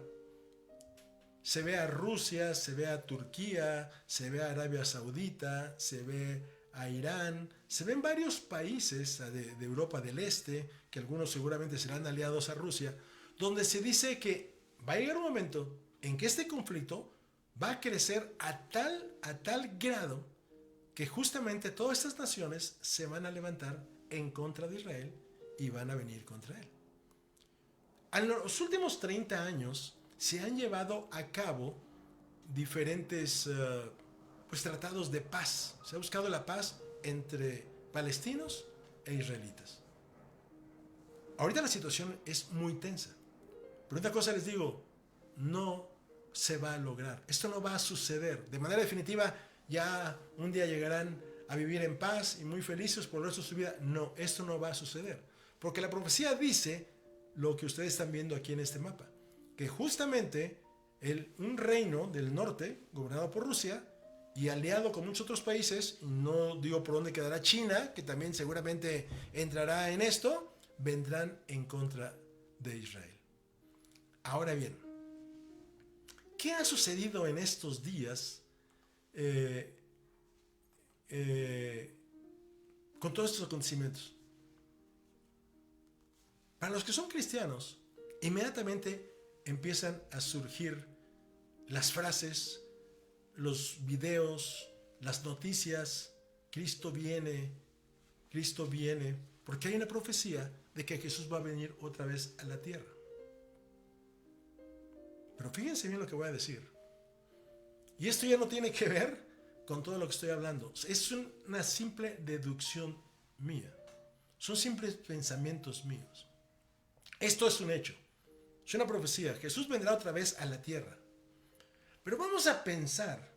se ve a Rusia, se ve a Turquía, se ve a Arabia Saudita, se ve a Irán, se ven varios países de Europa del Este, que algunos seguramente serán aliados a Rusia, donde se dice que va a llegar un momento en que este conflicto va a crecer a tal grado que justamente todas estas naciones se van a levantar en contra de Israel y van a venir contra él. En los últimos 30 años se han llevado a cabo diferentes tratados de paz. Se ha buscado la paz entre palestinos e israelitas. Ahorita la situación es muy tensa. Pero una cosa les digo, no se va a lograr. Esto no va a suceder. De manera definitiva, ya un día llegarán a vivir en paz y muy felices por el resto de su vida. No, esto no va a suceder. Porque la profecía dice lo que ustedes están viendo aquí en este mapa. Que justamente un reino del norte, gobernado por Rusia, y aliado con muchos otros países, no digo por dónde quedará China, que también seguramente entrará en esto, vendrán en contra de Israel. Ahora bien, ¿qué ha sucedido en estos días con todos estos acontecimientos? Para los que son cristianos, inmediatamente empiezan a surgir las frases, los videos, las noticias: Cristo viene, porque hay una profecía de que Jesús va a venir otra vez a la tierra. Pero fíjense bien lo que voy a decir. Y esto ya no tiene que ver con todo lo que estoy hablando. Es una simple deducción mía. Son simples pensamientos míos. Esto es un hecho. Es una profecía. Jesús vendrá otra vez a la tierra. Pero vamos a pensar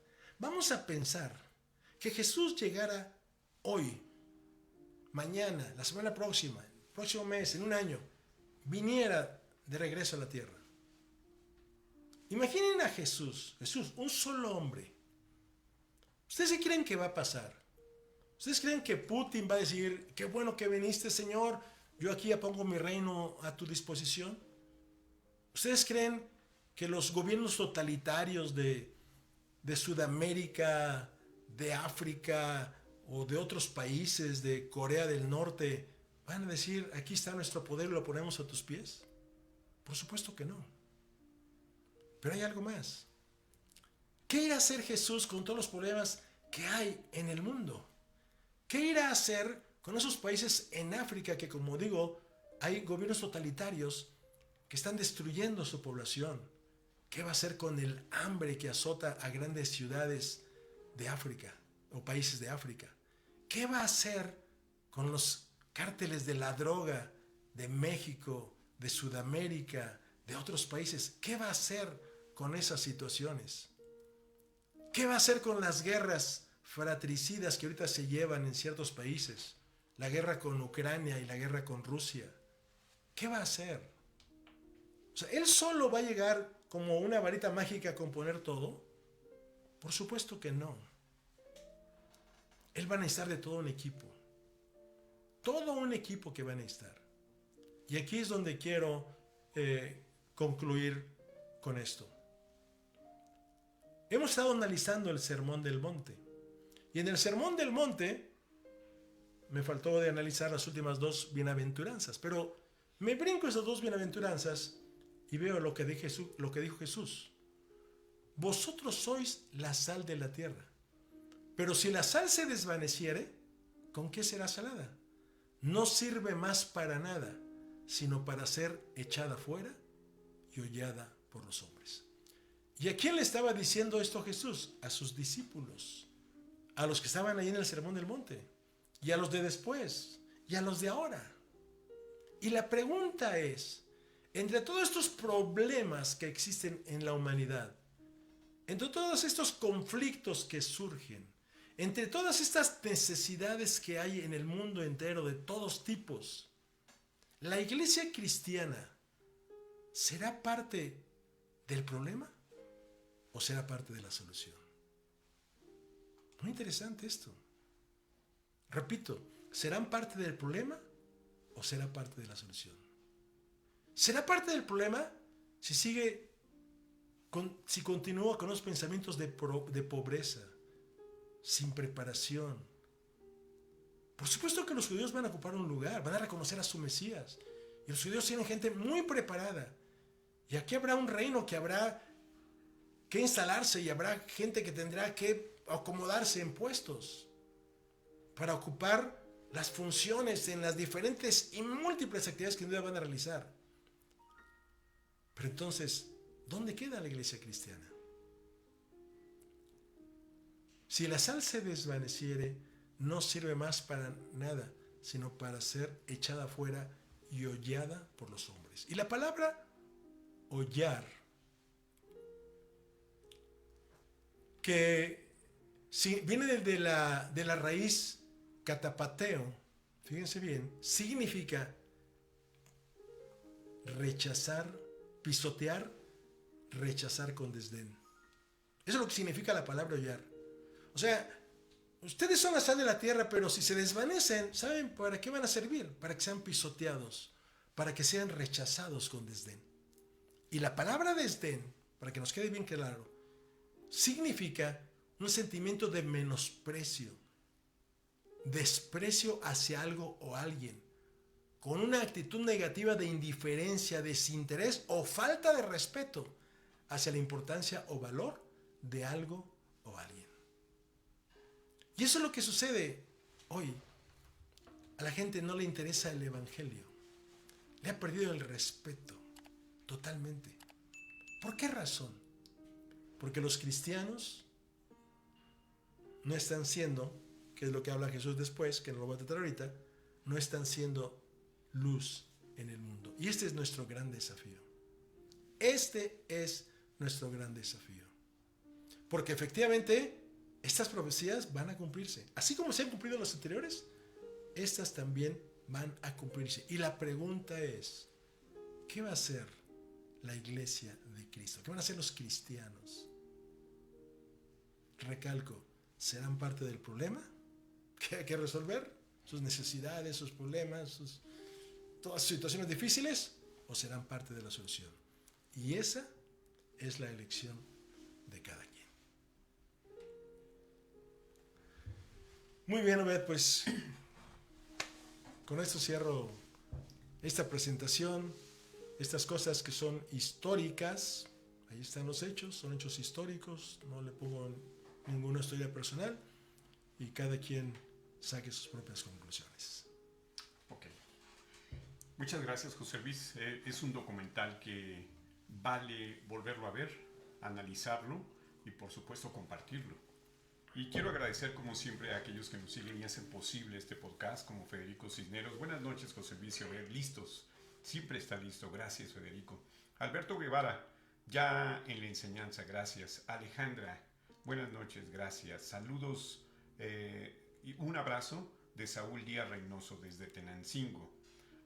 que Jesús llegara hoy, mañana, la semana próxima, el próximo mes, en un año, viniera de regreso a la tierra. Imaginen a Jesús, un solo hombre. ¿Ustedes qué creen que va a pasar? ¿Ustedes creen que Putin va a decir: qué bueno que viniste, Señor, yo aquí ya pongo mi reino a tu disposición? ¿Ustedes creen que los gobiernos totalitarios de Sudamérica, de África o de otros países, de Corea del Norte, van a decir: aquí está nuestro poder y lo ponemos a tus pies? Por supuesto que no. Pero hay algo más. ¿Qué irá a hacer Jesús con todos los problemas que hay en el mundo? ¿Qué irá a hacer con esos países en África que, como digo, hay gobiernos totalitarios que están destruyendo su población? ¿Qué va a hacer con el hambre que azota a grandes ciudades de África o países de África? ¿Qué va a hacer con los cárteles de la droga de México, de Sudamérica, de otros países? ¿Qué va a hacer con esas situaciones? ¿Qué va a hacer con las guerras fratricidas que ahorita se llevan en ciertos países? La guerra con Ucrania y la guerra con Rusia. ¿Qué va a hacer? O sea, ¿él solo va a llegar como una varita mágica a componer todo? Por supuesto que no. Él va a necesitar de todo un equipo. Todo un equipo que va a necesitar. Y aquí es donde quiero concluir con esto. Hemos estado analizando el Sermón del Monte. Y en el Sermón del Monte me faltó de analizar las últimas dos bienaventuranzas. Pero me brinco esas dos bienaventuranzas y veo lo que dijo Jesús. Vosotros sois la sal de la tierra. Pero si la sal se desvaneciere, ¿con qué será salada? No sirve más para nada, sino para ser echada fuera y hollada por los hombres. ¿Y a quién le estaba diciendo esto Jesús? A sus discípulos, a los que estaban ahí en el Sermón del Monte, y a los de después, y a los de ahora. Y la pregunta es, entre todos estos problemas que existen en la humanidad, entre todos estos conflictos que surgen, entre todas estas necesidades que hay en el mundo entero de todos tipos, ¿la iglesia cristiana será parte del problema o será parte de la solución? Muy interesante esto. Repito, ¿serán parte del problema o será parte de la solución? ¿Será parte del problema si continúa con los pensamientos de pobreza, sin preparación? Por supuesto que los judíos van a ocupar un lugar, van a reconocer a su Mesías. Y los judíos tienen gente muy preparada. Y aquí habrá un reino que habrá que instalarse y habrá gente que tendrá que acomodarse en puestos para ocupar las funciones en las diferentes y múltiples actividades que van a realizar. Pero entonces, ¿dónde queda la iglesia cristiana? Si la sal se desvaneciere, no sirve más para nada, sino para ser echada fuera y hollada por los hombres. Y la palabra hollar, que viene de la raíz catapateo, fíjense bien, significa rechazar, pisotear, rechazar con desdén. Eso es lo que significa la palabra hollar. O sea, ustedes son la sal de la tierra, pero si se desvanecen, ¿saben para qué van a servir? Para que sean pisoteados, para que sean rechazados con desdén. Y la palabra desdén, para que nos quede bien claro, significa un sentimiento de menosprecio, desprecio hacia algo o alguien, con una actitud negativa de indiferencia, desinterés o falta de respeto hacia la importancia o valor de algo o alguien. Y eso es lo que sucede hoy. A la gente no le interesa el evangelio. Le ha perdido el respeto totalmente. ¿Por qué razón? Porque los cristianos no están siendo, que es lo que habla Jesús después, que no lo voy a tratar ahorita, no están siendo luz en el mundo. Y este es nuestro gran desafío. Este es nuestro gran desafío. Porque efectivamente estas profecías van a cumplirse. Así como se han cumplido las anteriores, estas también van a cumplirse. Y la pregunta es, ¿qué va a hacer la iglesia de Cristo? ¿Qué van a hacer los cristianos? Recalco, ¿serán parte del problema que hay que resolver? ¿Sus necesidades, sus problemas, todas sus situaciones difíciles? ¿O serán parte de la solución? Y esa es la elección de cada quien. Muy bien, Obed, pues con esto cierro esta presentación, estas cosas que son históricas. Ahí están los hechos, son hechos históricos, no le pongo ninguna historia personal y cada quien saque sus propias conclusiones. Ok. Muchas gracias, José Luis. Es un documental que vale volverlo a ver, analizarlo y por supuesto compartirlo. Y quiero agradecer como siempre a aquellos que nos siguen y hacen posible este podcast, como Federico Cisneros. Buenas noches, José Luis y Obed. Listos. Siempre está listo. Gracias, Federico. Alberto Guevara, ya en la enseñanza. Gracias. Alejandra, buenas noches. Gracias. Saludos y un abrazo de Saúl Díaz Reynoso desde Tenancingo.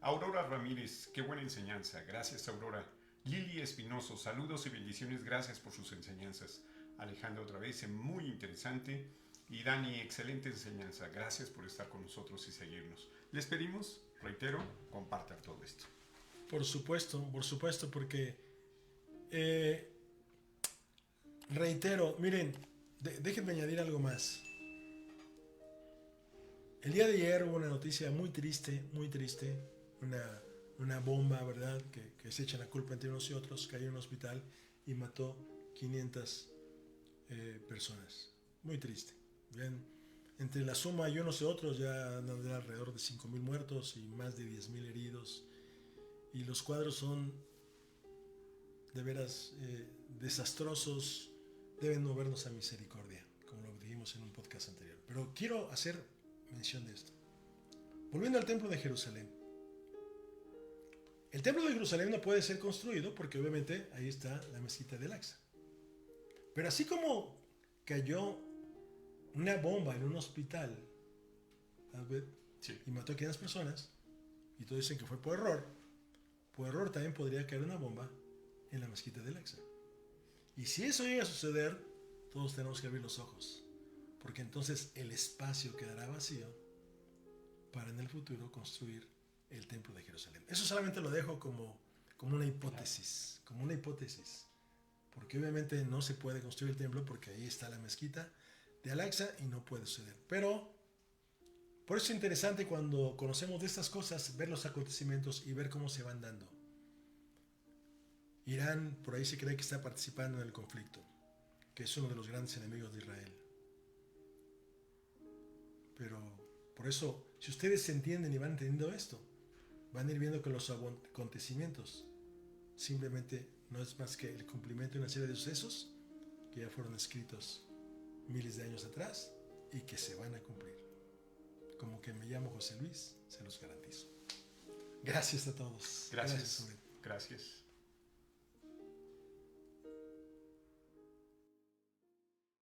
Aurora Ramírez, qué buena enseñanza. Gracias, Aurora. Lili Espinoso, saludos y bendiciones. Gracias por sus enseñanzas. Alejandra otra vez, muy interesante. Y Dani, excelente enseñanza. Gracias por estar con nosotros y seguirnos. Les pedimos, reitero, compartan todo esto. Por supuesto, porque reitero, miren, déjenme añadir algo más. El día de ayer hubo una noticia muy triste, una bomba, ¿verdad? Que se echa la culpa entre unos y otros, cayó en un hospital y mató 500 personas. Muy triste. Bien, entre la suma y unos y otros ya andan de alrededor de 5,000 muertos y más de 10,000 heridos. Y los cuadros son de veras desastrosos, deben movernos a misericordia, como lo dijimos en un podcast anterior. Pero quiero hacer mención de esto. Volviendo al templo de Jerusalén. El templo de Jerusalén no puede ser construido porque obviamente ahí está la mezquita del Aqsa. Pero así como cayó una bomba en un hospital, sí, y mató a 500 personas, y todos dicen que fue por error también podría caer una bomba en la mezquita del Aqsa. Y si eso llega a suceder, todos tenemos que abrir los ojos, porque entonces el espacio quedará vacío para en el futuro construir el templo de Jerusalén. Eso solamente lo dejo como una hipótesis, porque obviamente no se puede construir el templo porque ahí está la mezquita de Al-Aqsa y no puede suceder. Pero por eso es interesante cuando conocemos de estas cosas, ver los acontecimientos y ver cómo se van dando. Irán, por ahí se cree que está participando en el conflicto, que es uno de los grandes enemigos de Israel. Pero por eso, si ustedes entienden y van entendiendo esto, van a ir viendo que los acontecimientos simplemente no es más que el cumplimiento de una serie de sucesos que ya fueron escritos miles de años atrás y que se van a cumplir. Como que me llamo José Luis, se los garantizo. Gracias a todos. Gracias. Gracias.